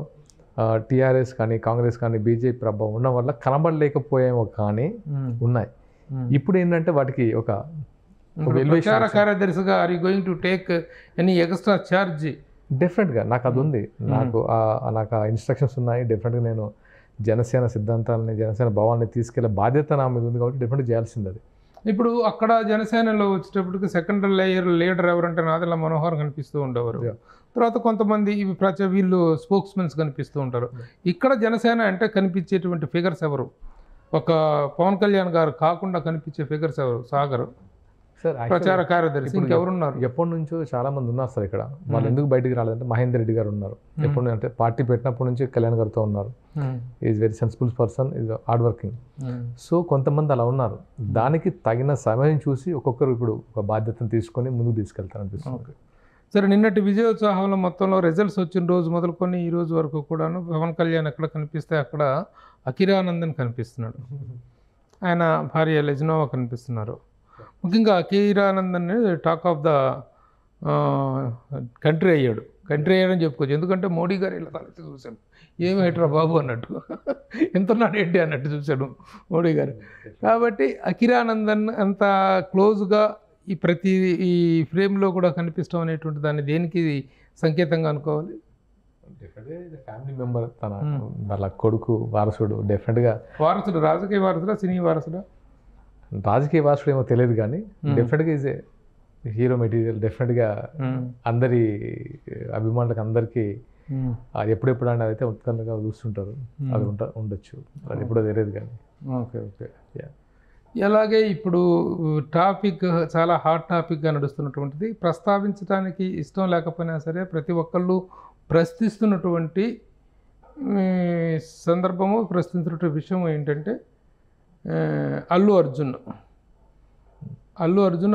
Speaker 3: టీఆర్ఎస్ కానీ కాంగ్రెస్ కానీ బీజేపీ ప్రభావం ఉన్న వల్ల కనబడలేకపోయేమో కానీ ఉన్నాయి. ఇప్పుడు ఏంటంటే వాటికి ఒక
Speaker 2: ప్రచార కార్యదర్శిగా are you going to take any extra charge?
Speaker 3: డెఫినెట్గా నాకు అది ఉంది, నాకు ఆ ఇన్స్ట్రక్షన్స్ ఉన్నాయి. డెఫినెట్గా నేను జనసేన సిద్ధాంతాలని జనసేన భావాన్ని తీసుకెళ్లే బాధ్యత నా మీద ఉంది కాబట్టి డెఫినెట్గా చేయాల్సింది అది.
Speaker 2: ఇప్పుడు అక్కడ జనసేనలో వచ్చేటప్పటికి సెకండ్ లీడర్ ఎవరంటే నాదెళ్ల మనోహర్ కనిపిస్తూ ఉండేవారు, తర్వాత కొంతమంది వీళ్ళు స్పోక్స్మెన్స్ కనిపిస్తూ ఉంటారు. ఇక్కడ జనసేన అంటే కనిపించేటువంటి ఫిగర్స్ ఎవరు? ఒక పవన్ కళ్యాణ్ గారు కాకుండా కనిపించే ఫిగర్స్ ఎవరు? సాగర్
Speaker 3: సార్
Speaker 2: ప్రచార కార్యదర్శి, ఇంకెవరున్నారు?
Speaker 3: ఎప్పటి నుంచో చాలా మంది ఉన్నారు సార్ ఇక్కడ. వాళ్ళు ఎందుకు బయటికి రాలేదంటే మహేందర్ రెడ్డి గారు ఉన్నారు, ఎప్పుడు అంటే పార్టీ పెట్టినప్పటి నుంచి కళ్యాణ్ గారితో ఉన్నారు. Is very sensible person, is hard working. So కొంతమంది అలా ఉన్నారు. దానికి తగిన సమయం చూసి ఒక్కొక్కరు ఇప్పుడు ఒక బాధ్యతను తీసుకొని ముందుకు తీసుకెళ్తారనిపిస్తుంది.
Speaker 2: సరే, నిన్నటి విజయోత్సాహంలో మొత్తంలో రిజల్ట్స్ వచ్చిన రోజు మొదలుకొని ఈ రోజు వరకు కూడాను పవన్ కళ్యాణ్ ఎక్కడ కనిపిస్తే అక్కడ అఖిరానందన్ కనిపిస్తున్నాడు. ఆయన భార్య లెజ్నోవా కనిపిస్తున్నారు. ముఖ్యంగా కిరానందన్ టాక్ ఆఫ్ ద కంట్రీ అయ్యాడని చెప్పుకోవచ్చు. ఎందుకంటే మోడీ గారు ఇలా తలెత్తి చూశాడు, ఏమి హెట్రా బాబు అన్నట్టు, ఎంతున్నాడు ఏంటి అన్నట్టు చూశాడు మోడీ గారు. కాబట్టి కిరానందన్ అంత క్లోజ్గా ఈ ఫ్రేమ్లో కూడా కనిపిస్తాం అనేటువంటి దాన్ని దేనికి సంకేతంగా అనుకోవాలి?
Speaker 3: ఫ్యామిలీ మెంబర్, తన వాళ్ళ కొడుకు వారసుడు. డెఫినెట్గా
Speaker 2: వారసుడు, రాజకీయ వారసుడా, సినీ వారసుడా?
Speaker 3: రాజకీయ వారసుడు ఏమో తెలియదు కానీ డెఫినెట్గా ఈజ్ ఏ హీరో మెటీరియల్. డెఫినెట్గా అందరి అభిమానులకు అందరికీ అది ఎప్పుడెప్పుడు అని అయితే ఉత్కంఠగా చూస్తుంటారు. అది ఉండొచ్చు, అది ఎప్పుడో తెలియదు కానీ.
Speaker 2: ఓకే. అలాగే ఇప్పుడు టాపిక్ చాలా హాట్ టాపిక్గా నడుస్తున్నటువంటిది, ప్రస్తావించడానికి ఇష్టం లేకపోయినా సరే ప్రతి ఒక్కళ్ళు ప్రశ్నిస్తున్నటువంటి సందర్భము, ప్రశ్నిస్తున్న విషయం ఏంటంటే అల్లు అర్జున్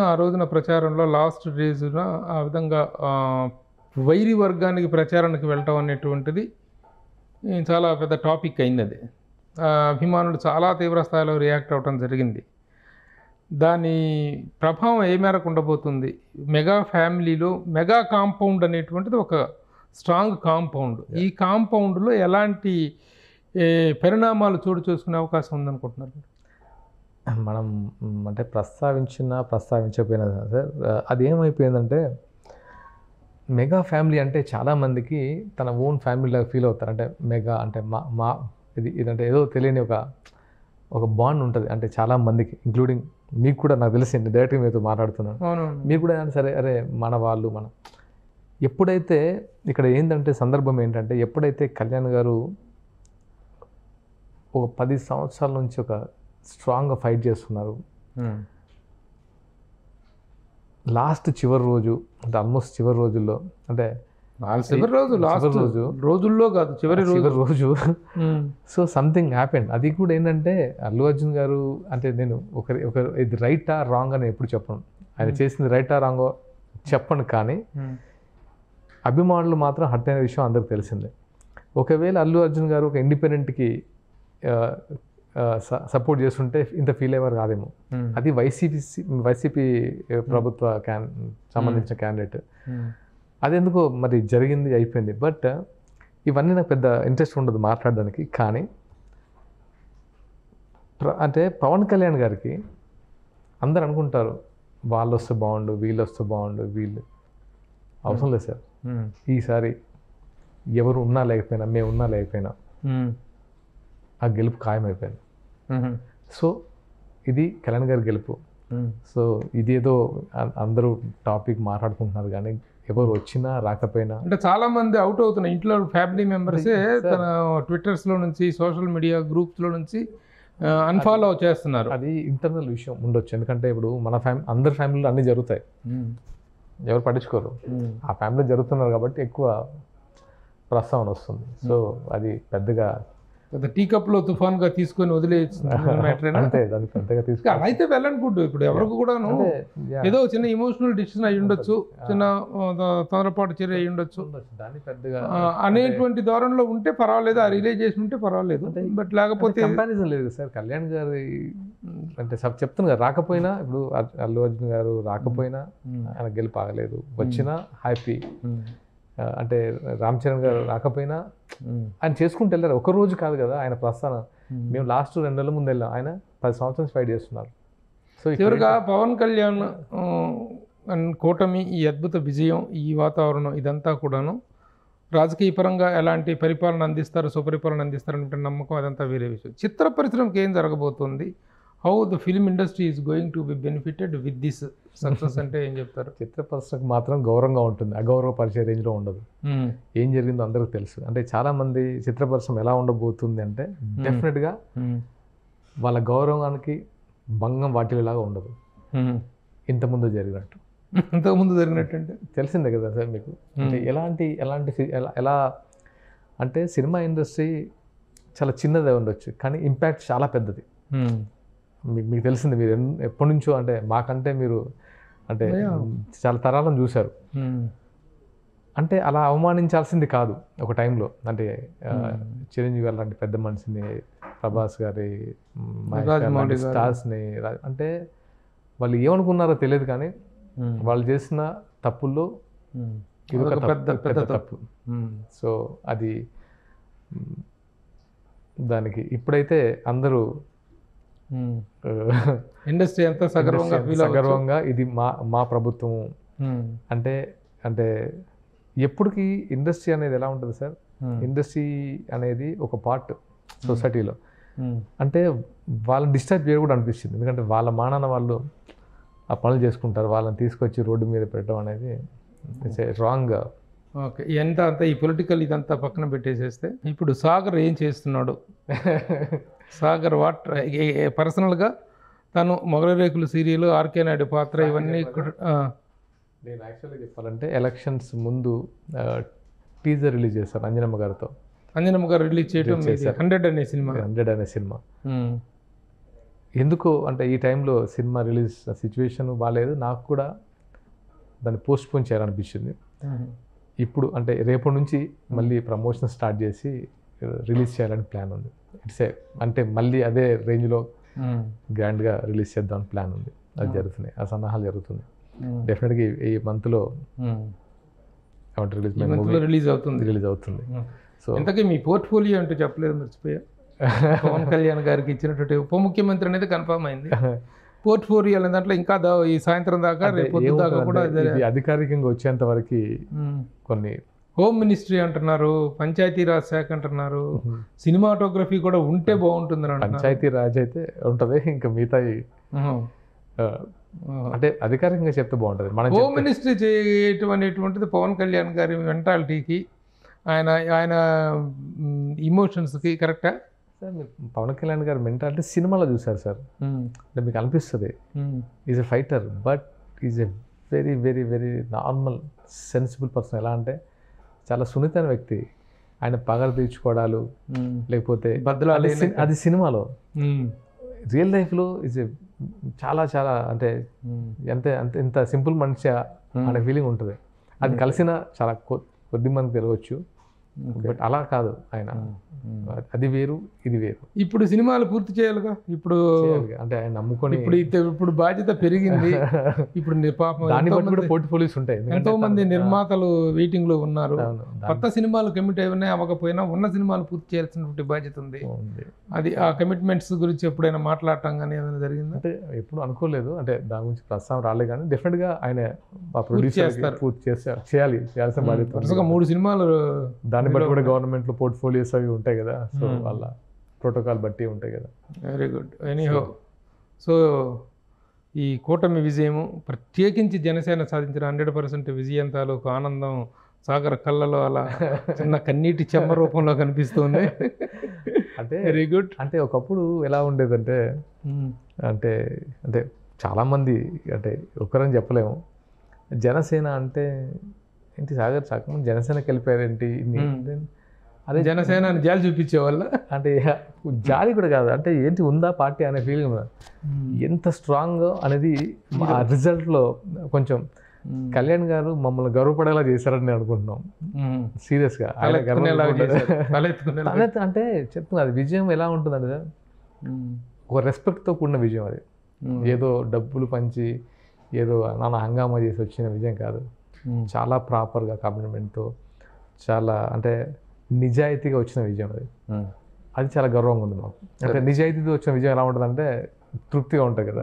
Speaker 2: ఆ రోజున ప్రచారంలో లాస్ట్ డేస్న ఆ విధంగా వైరి వర్గానికి ప్రచారానికి వెళ్ళటం అనేటువంటిది చాలా పెద్ద టాపిక్ అయింది. అది అభిమానులు చాలా తీవ్ర స్థాయిలో రియాక్ట్ అవ్వడం జరిగింది. దాని ప్రభావం ఏ మేరకు ఉండబోతుంది? మెగా ఫ్యామిలీలో మెగా కాంపౌండ్ అనేటువంటిది ఒక స్ట్రాంగ్ కాంపౌండ్. ఈ కాంపౌండ్లో ఎలాంటి పరిణామాలు చోటు చేసుకునే అవకాశం ఉందనుకుంటున్నారు?
Speaker 3: మనం అంటే ప్రస్తావించకపోయినా సార్, అది ఏమైపోయిందంటే మెగా ఫ్యామిలీ అంటే చాలామందికి తన ఓన్ ఫ్యామిలీలాగా ఫీల్ అవుతారు. అంటే మెగా అంటే మా ఇదంటే ఏదో తెలియని ఒక బాండ్ ఉంటుంది. అంటే చాలామందికి, ఇంక్లూడింగ్ మీకు కూడా, నాకు తెలిసింది డైరెక్ట్గా మీతో మాట్లాడుతున్నాను, మీరు కూడా సరే అరే మన వాళ్ళు ఎప్పుడైతే ఇక్కడ ఏంటంటే సందర్భం ఏంటంటే, ఎప్పుడైతే కళ్యాణ్ గారు ఒక 10 సంవత్సరాల నుంచి ఒక స్ట్రాంగ్గా ఫైట్ చేస్తున్నారు, లాస్ట్ చివరి రోజు అంటే ఆల్మోస్ట్ చివరి రోజుల్లో, అంటే రోజుల్లో కాదు చివరి రోజు సో సంథింగ్ హ్యాపెండ్. అది కూడా ఏంటంటే అల్లు అర్జున్ గారు అంటే నేను ఇది రైటా రాంగ్ అని ఎప్పుడు చెప్పను, ఆయన చేసింది రైటా రాంగో చెప్పను, కానీ అభిమానులు మాత్రం హర్ట్ అయిన విషయం అందరికి తెలిసిందే. ఒకవేళ అల్లు అర్జున్ గారు ఒక ఇండిపెండెంట్కి సపోర్ట్ చేస్తుంటే ఇంత ఫీల్ అయ్యేవారు కాదేమో. అది వైసీపీ ప్రభుత్వ సంబంధించిన క్యాండిడేట్, అది ఎందుకో మరి జరిగింది, అయిపోయింది. బట్ ఇవన్నీ నాకు పెద్ద ఇంట్రెస్ట్ ఉండదు మాట్లాడడానికి. కానీ అంటే పవన్ కళ్యాణ్ గారికి అందరు అనుకుంటారు వాళ్ళు వస్తే బాగుండు, వీళ్ళు వస్తే బాగుండు, వీళ్ళు అవసరం లేదు సార్. ఈసారి ఎవరు ఉన్నా లేకపోయినా, మేము ఉన్నా లేకపోయినా ఆ గెలుపు ఖాయమైపోయింది. సో ఇది కళ్యాణ్ గారి గెలుపు. సో ఇదేదో అందరూ టాపిక్ మాట్లాడుకుంటున్నారు కానీ ఎవరు వచ్చినా రాకపోయినా,
Speaker 2: అంటే చాలా మంది అవుట్ అవుతున్నారు ఇంట్లో ఫ్యామిలీ మెంబర్సే తన ట్విట్టర్స్లో నుంచి, సోషల్ మీడియా గ్రూప్స్లో నుంచి అన్ఫాలో చేస్తున్నారు.
Speaker 3: అది ఇంటర్నల్ విషయం ఉండొచ్చు. ఎందుకంటే ఇప్పుడు మన అందరి ఫ్యామిలీలో అన్నీ జరుగుతాయి, ఎవరు పట్టించుకోరు. ఆ ఫ్యామిలీ జరుగుతున్నారు కాబట్టి ఎక్కువ ప్రస్తావన వస్తుంది. సో అది పెద్దగా
Speaker 2: టీ కప్లో తుఫాన్గా తీసుకొని వదిలేయచ్చు
Speaker 3: అంటే దాన్ని పెద్దగా తీసుకుని
Speaker 2: అలా అయితే వెళ్ళనుకుంటు. ఇప్పుడు ఎవరికి కూడాను ఏదో చిన్న ఇమోషనల్ డిసిషన్ అయ్యి ఉండొచ్చు, చిన్న తొందరపాటు చర్య అయ్యి ఉండొచ్చు,
Speaker 3: దాన్ని పెద్దగా
Speaker 2: అనేటువంటి ధోరణిలో ఉంటే పర్వాలేదు, ఆ రియలైజేషన్ ఉంటే పర్వాలేదు. బట్ లేకపోతే
Speaker 3: కంపారిజన్ లేదు సార్. కళ్యాణ్ గారి అంటే చెప్తున్నా కదా, రాకపోయినా ఇప్పుడు అల్లు అర్జున్ గారు రాకపోయినా ఆయన గెలుపు ఆగలేదు, వచ్చినా హ్యాపీ. అంటే రామ్ చరణ్ గారు రాకపోయినా ఆయన చేసుకుంటూ వెళ్ళారు. ఒక రోజు కాదు కదా ఆయన ప్రస్థానం. మేము లాస్ట్ 2 నెలల ముందు వెళ్ళాం, ఆయన 10 సంవత్సరం ఫైట్ చేస్తున్నారు. సో
Speaker 2: చివరిగా పవన్ కళ్యాణ్ కూటమి, ఈ అద్భుత విజయం, ఈ వాతావరణం, ఇదంతా కూడాను రాజకీయ పరంగా ఎలాంటి పరిపాలన అందిస్తారు, సుపరిపాలన అందిస్తారనే నమ్మకం అదంతా వేరే విషయం. చిత్ర పరిశ్రమకి ఏం జరగబోతుంది? How the film industry is going to be benefited with this success అంటే ఏం చెప్తారు?
Speaker 3: చిత్ర పరిశ్రమకు మాత్రం గౌరవంగా ఉంటుంది, అగౌరవపరిచే రేంజ్లో ఉండదు. ఏం జరిగిందో అందరికీ తెలుసు. అంటే చాలామంది చిత్ర పరిశ్రమ ఎలా ఉండబోతుంది అంటే డెఫినెట్గా వాళ్ళ గౌరవానికి భంగం వాటిలాగా ఉండదు. ఇంతకుముందు జరిగినట్టు
Speaker 2: అంటే
Speaker 3: తెలిసిందే కదా సార్ మీకు. అంటే ఎలా అంటే సినిమా ఇండస్ట్రీ చాలా చిన్నదే ఉండొచ్చు కానీ ఇంపాక్ట్ చాలా పెద్దది. మీకు తెలిసింది, మీరు ఎప్పటి నుంచో అంటే మాకంటే మీరు అంటే చాలా తరాలను చూశారు. అంటే అలా అవమానించాల్సింది కాదు ఒక టైంలో. అంటే చిరంజీవి అలాంటి పెద్ద మనిషిని ప్రభాస్ గారి స్టార్స్ని అంటే వాళ్ళు ఏమనుకున్నారో తెలియదు కానీ వాళ్ళు చేసిన తప్పుల్లో ఇది ఒక పెద్ద తప్పు. సో అది దానికి ఇప్పుడైతే అందరూ
Speaker 2: ఇండస్ట్రీ అంతా
Speaker 3: సగర్వంగా ఇది మా ప్రభుత్వము అంటే అంటే ఎప్పటికీ ఇండస్ట్రీ అనేది ఎలా ఉంటుంది సార్, ఇండస్ట్రీ అనేది ఒక పార్ట్ సొసైటీలో. అంటే వాళ్ళని డిస్టర్బ్ చేయకూడదు అనిపిస్తుంది, ఎందుకంటే వాళ్ళ మానాన వాళ్ళు ఆ పనులు చేసుకుంటారు, వాళ్ళని తీసుకొచ్చి రోడ్డు మీద పెట్టడం అనేది ఇట్స్ రాంగ్.
Speaker 2: ఓకే, అంతా ఈ పొలిటికల్ ఇదంతా పక్కన పెట్టేసేస్తే ఇప్పుడు సాగర్ ఏం చేస్తున్నాడు? సాగర్ పర్సనల్గా తను మొగలి రేకులు సీరియల్, ఆర్కే నాయుడు పాత్ర, ఇవన్నీ
Speaker 3: నేను యాక్చువల్గా చెప్పాలంటే ఎలక్షన్స్ ముందు టీజర్ రిలీజ్ చేశారు అంజనమ్మ గారితో.
Speaker 2: అంజనమ్మ గారు రిలీజ్ చేయడం 100 అనే సినిమా.
Speaker 3: ఎందుకు అంటే ఈ టైంలో సినిమా రిలీజ్ సిచ్యువేషన్ బాగాలేదు, నాకు కూడా దాన్ని పోస్ట్పోన్ చేయాలనిపించింది. ఇప్పుడు అంటే రేపటి నుంచి మళ్ళీ ప్రమోషన్ స్టార్ట్ చేసి రిలీజ్ చేయాలని ప్లాన్ ఉంది. అంటే మళ్ళీ అదే రేంజ్లో గ్రాండ్గా రిలీజ్ చేద్దామని ప్లాన్ ఉంది. అది జరుగుతున్నాయి, ఆ సన్నాహాలు జరుగుతున్నాయి. డెఫినెట్గా ఈ మంత్లో
Speaker 2: రిలీజ్ అవుతుంది.
Speaker 3: సో
Speaker 2: ఇంతకీ మీ పోర్ట్ఫోలియో అంటే చెప్పలేదు, మర్చిపోయా. పవన్ కళ్యాణ్ గారికి ఇచ్చినటువంటి ఉప ముఖ్యమంత్రి అనేది కన్ఫర్మ్ అయింది. పోర్ట్ఫోలియో అనే దాంట్లో ఇంకా ఈ సాయంత్రం దాకా రేపు దాకా కూడా
Speaker 3: అధికారికంగా వచ్చేంత వరకు కొన్ని
Speaker 2: హోమ్ మినిస్ట్రీ అంటున్నారు, పంచాయతీరాజ్ శాఖ అంటున్నారు, సినిమాటోగ్రఫీ కూడా ఉంటే బాగుంటుంది.
Speaker 3: పంచాయతీరాజ్ అయితే ఉంటుంది, ఇంకా మిగతా అంటే అధికారికంగా చెప్తే బాగుంటుంది. మన
Speaker 2: హోమ్ మినిస్ట్రీ చేయటం అనేటువంటిది పవన్ కళ్యాణ్ గారి మెంటాలిటీకి, ఆయన ఇమోషన్స్కి కరెక్టా
Speaker 3: సార్? పవన్ కళ్యాణ్ గారి మెంటాలిటీ సినిమాలో చూసారు సార్, అంటే మీకు అనిపిస్తుంది is a fighter, but is a very very very normal sensible person. ఎలా అంటే చాలా సున్నితమైన వ్యక్తి. ఆయన పగలు తీర్చుకోవడాలు లేకపోతే అది సినిమాలో, రియల్ లైఫ్లో ఈజ్ ఎ చాలా చాలా అంటే ఇంత సింపుల్ మనిషి అనే ఫీలింగ్ ఉంటుంది. అది కలిసిన చాలా కొద్ది మంది తెలియవచ్చు, బట్ అలా కాదు ఆయన. అది వేరు, ఇది వేరు.
Speaker 2: ఇప్పుడు సినిమాలు పూర్తి చేయాలిగా, ఇప్పుడు
Speaker 3: అంటే ఆయన నమ్ముకొని
Speaker 2: ఇప్పుడు బాధ్యత పెరిగింది. ఇప్పుడు
Speaker 3: దాన్ని బట్టి కూడా పోర్ట్ఫోలియోస్ ఉంటాయి.
Speaker 2: ఎంతో మంది నిర్మాతలు వెయిటింగ్ లో ఉన్నారు. కొత్త సినిమాలు కమిట్ అయినా అవ్వకపోయినా ఉన్న సినిమాలు పూర్తి చేయాల్సినటువంటి బాధ్యత ఉంది. అది ఆ కమిట్మెంట్స్ గురించి ఎప్పుడైనా మాట్లాడటం కానీ ఏదైనా జరిగిందా?
Speaker 3: అంటే ఎప్పుడు అనుకోలేదు, అంటే దాని గురించి ప్రస్తావన రాలేదు. కానీ డెఫినెట్ గా ఆయన ప్రొడ్యూసర్ పూర్తి చేయాల్సిన బాధ్యత.
Speaker 2: వరుసగా 3 సినిమాలు,
Speaker 3: దాన్ని బట్టి కూడా గవర్నమెంట్ లో పోర్ట్ఫోలియోస్ అవి ఉంటాయి కదా, సో వాళ్ళ ప్రోటోకాల్ బట్టి ఉంటాయి కదా.
Speaker 2: Very good. ఎనీహౌ, సో ఈ కూటమి విజయము, ప్రత్యేకించి జనసేన సాధించిన 100% విజయం తాలూకు ఆనందం సాగర్ కళ్ళలో అలా చిన్న కన్నీటి చెమ్మ రూపంలో కనిపిస్తుంది.
Speaker 3: అంటే
Speaker 2: వెరీ గుడ్.
Speaker 3: అంటే ఒకప్పుడు ఎలా ఉండేదంటే అంటే అంటే చాలామంది, అంటే ఒకరని చెప్పలేము, జనసేన అంటే ఏంటి సాగర్ చాకమని జనసేనకి వెళ్ళిపోయారేంటి,
Speaker 2: అదే జనసేన అని జాలి చూపించేవాళ్ళ.
Speaker 3: అంటే జాలి కూడా కాదు, అంటే ఏంటి ఉందా పార్టీ అనే ఫీలింగ్. ఎంత స్ట్రాంగ్ అనేది ఆ రిజల్ట్లో కొంచెం కళ్యాణ్ గారు మమ్మల్ని గర్వపడేలా చేశారని నేను అనుకుంటున్నాం సీరియస్గా. అంటే చెప్తున్నా, అది విజయం ఎలా ఉంటుందంటే ఒక రెస్పెక్ట్తో కూడిన విజయం. అది ఏదో డబ్బులు పంచి ఏదో నాన్న హంగామా చేసి వచ్చిన విజయం కాదు. చాలా ప్రాపర్గా కమిట్మెంట్తో, చాలా అంటే నిజాయితీగా వచ్చిన విజయం అది. అది చాలా గర్వంగా ఉంది మాకు. అంటే నిజాయితీతో వచ్చిన విజయం ఎలా ఉంటుందంటే తృప్తిగా ఉంటుంది కదా.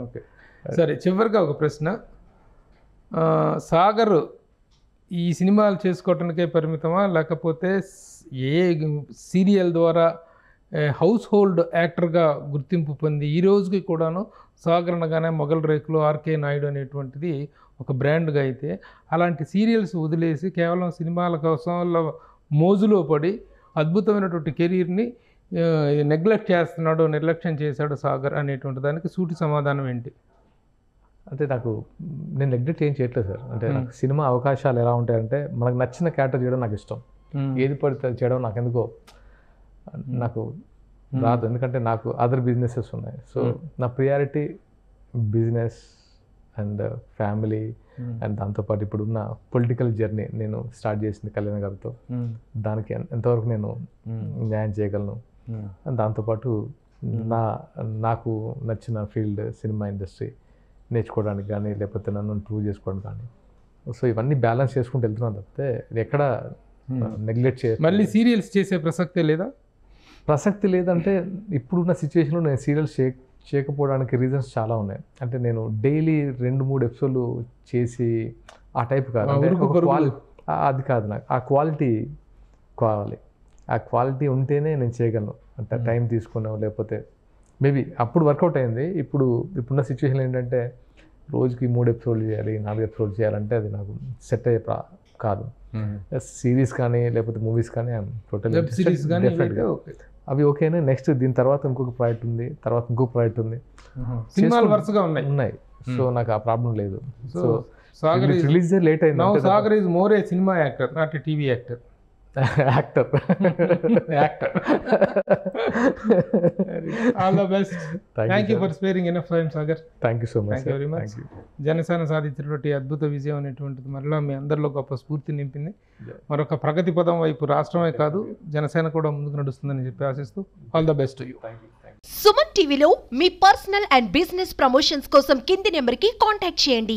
Speaker 2: సరే, చివరిగా ఒక ప్రశ్న. సాగర్ ఈ సినిమాలు చేసుకోవటానికే పరిమితమా, లేకపోతే ఏ సీరియల్ ద్వారా హౌస్ హోల్డ్ యాక్టర్గా గుర్తింపు పొంది ఈ రోజుకి కూడాను సాగర్ అనగానే మొగల్ రేకులు, ఆర్కే నాయుడు అనేటువంటిది ఒక బ్రాండ్గా అయితే, అలాంటి సీరియల్స్ వదిలేసి కేవలం సినిమాల కోసం మోజులో పడి అద్భుతమైనటువంటి కెరీర్ని నెగ్లెక్ట్ చేస్తున్నాడు, నిర్లక్ష్యం చేశాడు సాగర్ అనేటువంటి దానికి సూటి సమాధానం ఏంటి?
Speaker 3: అంటే నేను నెగ్లెక్ట్ ఏం చేయట్లేదు సార్. అంటే నాకు సినిమా అవకాశాలు ఎలా ఉంటాయంటే, మనకు నచ్చిన క్యారెక్టర్ చేయడం నాకు ఇష్టం, ఏది పడితే చేయడం నాకు ఎందుకో నాకు రాదు, ఎందుకంటే నాకు అదర్ బిజినెసెస్ ఉన్నాయి. సో నా priority business and family and దాంతోపాటు ఇప్పుడున్న పొలిటికల్ జర్నీ నేను స్టార్ట్ చేసింది కళ్యాణ్ గారితో, దానికి ఎంతవరకు నేను న్యాయం చేయగలను, అండ్ దాంతోపాటు నాకు నచ్చిన ఫీల్డ్ సినిమా ఇండస్ట్రీ నేర్చుకోవడానికి కానీ లేకపోతే నన్ను ప్రూవ్ చేసుకోవడం కానీ. సో ఇవన్నీ బ్యాలెన్స్ చేసుకుంటూ వెళ్తున్నాను తప్పితే ఎక్కడ నెగ్లెక్ట్
Speaker 2: మళ్ళీ సీరియల్స్ చేసే ప్రసక్తే లేదా?
Speaker 3: ప్రసక్తి లేదంటే ఇప్పుడున్న సిచ్యువేషన్లో నేను సీరియల్స్ చేయకపోవడానికి రీజన్స్ చాలా ఉన్నాయి. అంటే నేను డైలీ 2-3 ఎపిసోడ్లు చేసి ఆ టైప్ కాదు, అది కాదు. నాకు ఆ క్వాలిటీ కావాలి. ఆ క్వాలిటీ ఉంటేనే నేను చేయగలను. అంటే టైం తీసుకున్నావు లేకపోతే మేబీ అప్పుడు వర్కౌట్ అయింది. ఇప్పుడున్న సిచ్యువేషన్ ఏంటంటే రోజుకి 3 ఎపిసోడ్లు చేయాలి, 4 ఎపిసోడ్లు చేయాలంటే అది నాకు సెట్ అయ్యే కాదు. సిరీస్ కానీ లేకపోతే మూవీస్ కానీ టోటల్ అవి ఓకేనే. నెక్స్ట్ దీని తర్వాత ఇంకొక ప్రాజెక్ట్ ఉంది, తర్వాత ఇంకో ప్రాజెక్ట్ ఉంది,
Speaker 2: సినిమాలు వరుసగా ఉన్నాయి.
Speaker 3: సో నాకు ఆ ప్రాబ్లం లేదు. సో
Speaker 2: సాగర్
Speaker 3: రిలీజ్ లేట్ అయింది.
Speaker 2: Sagar is more A cinema actor, not a TV actor.
Speaker 3: Actor.
Speaker 2: All the best. Thank you for sparing enough time Sagar.
Speaker 3: Thank you so much.
Speaker 2: Thank you very much. Janasena సాధించినటువంటి అద్భుత విజయం అనేటువంటిది మరలా మీ అందరిలో గొప్ప స్ఫూర్తి నింపింది. మరొక ప్రగతి పదం వైపు రాష్ట్రమే కాదు జనసేన కూడా ముందుకు నడుస్తుందని చెప్పి ఆశిస్తూ all the best to you.
Speaker 4: Suman టీవీలో మీ పర్సనల్ అండ్ బిజినెస్ ప్రమోషన్స్ కోసం కింది నెంబర్కి కాంటాక్ట్ చేయండి.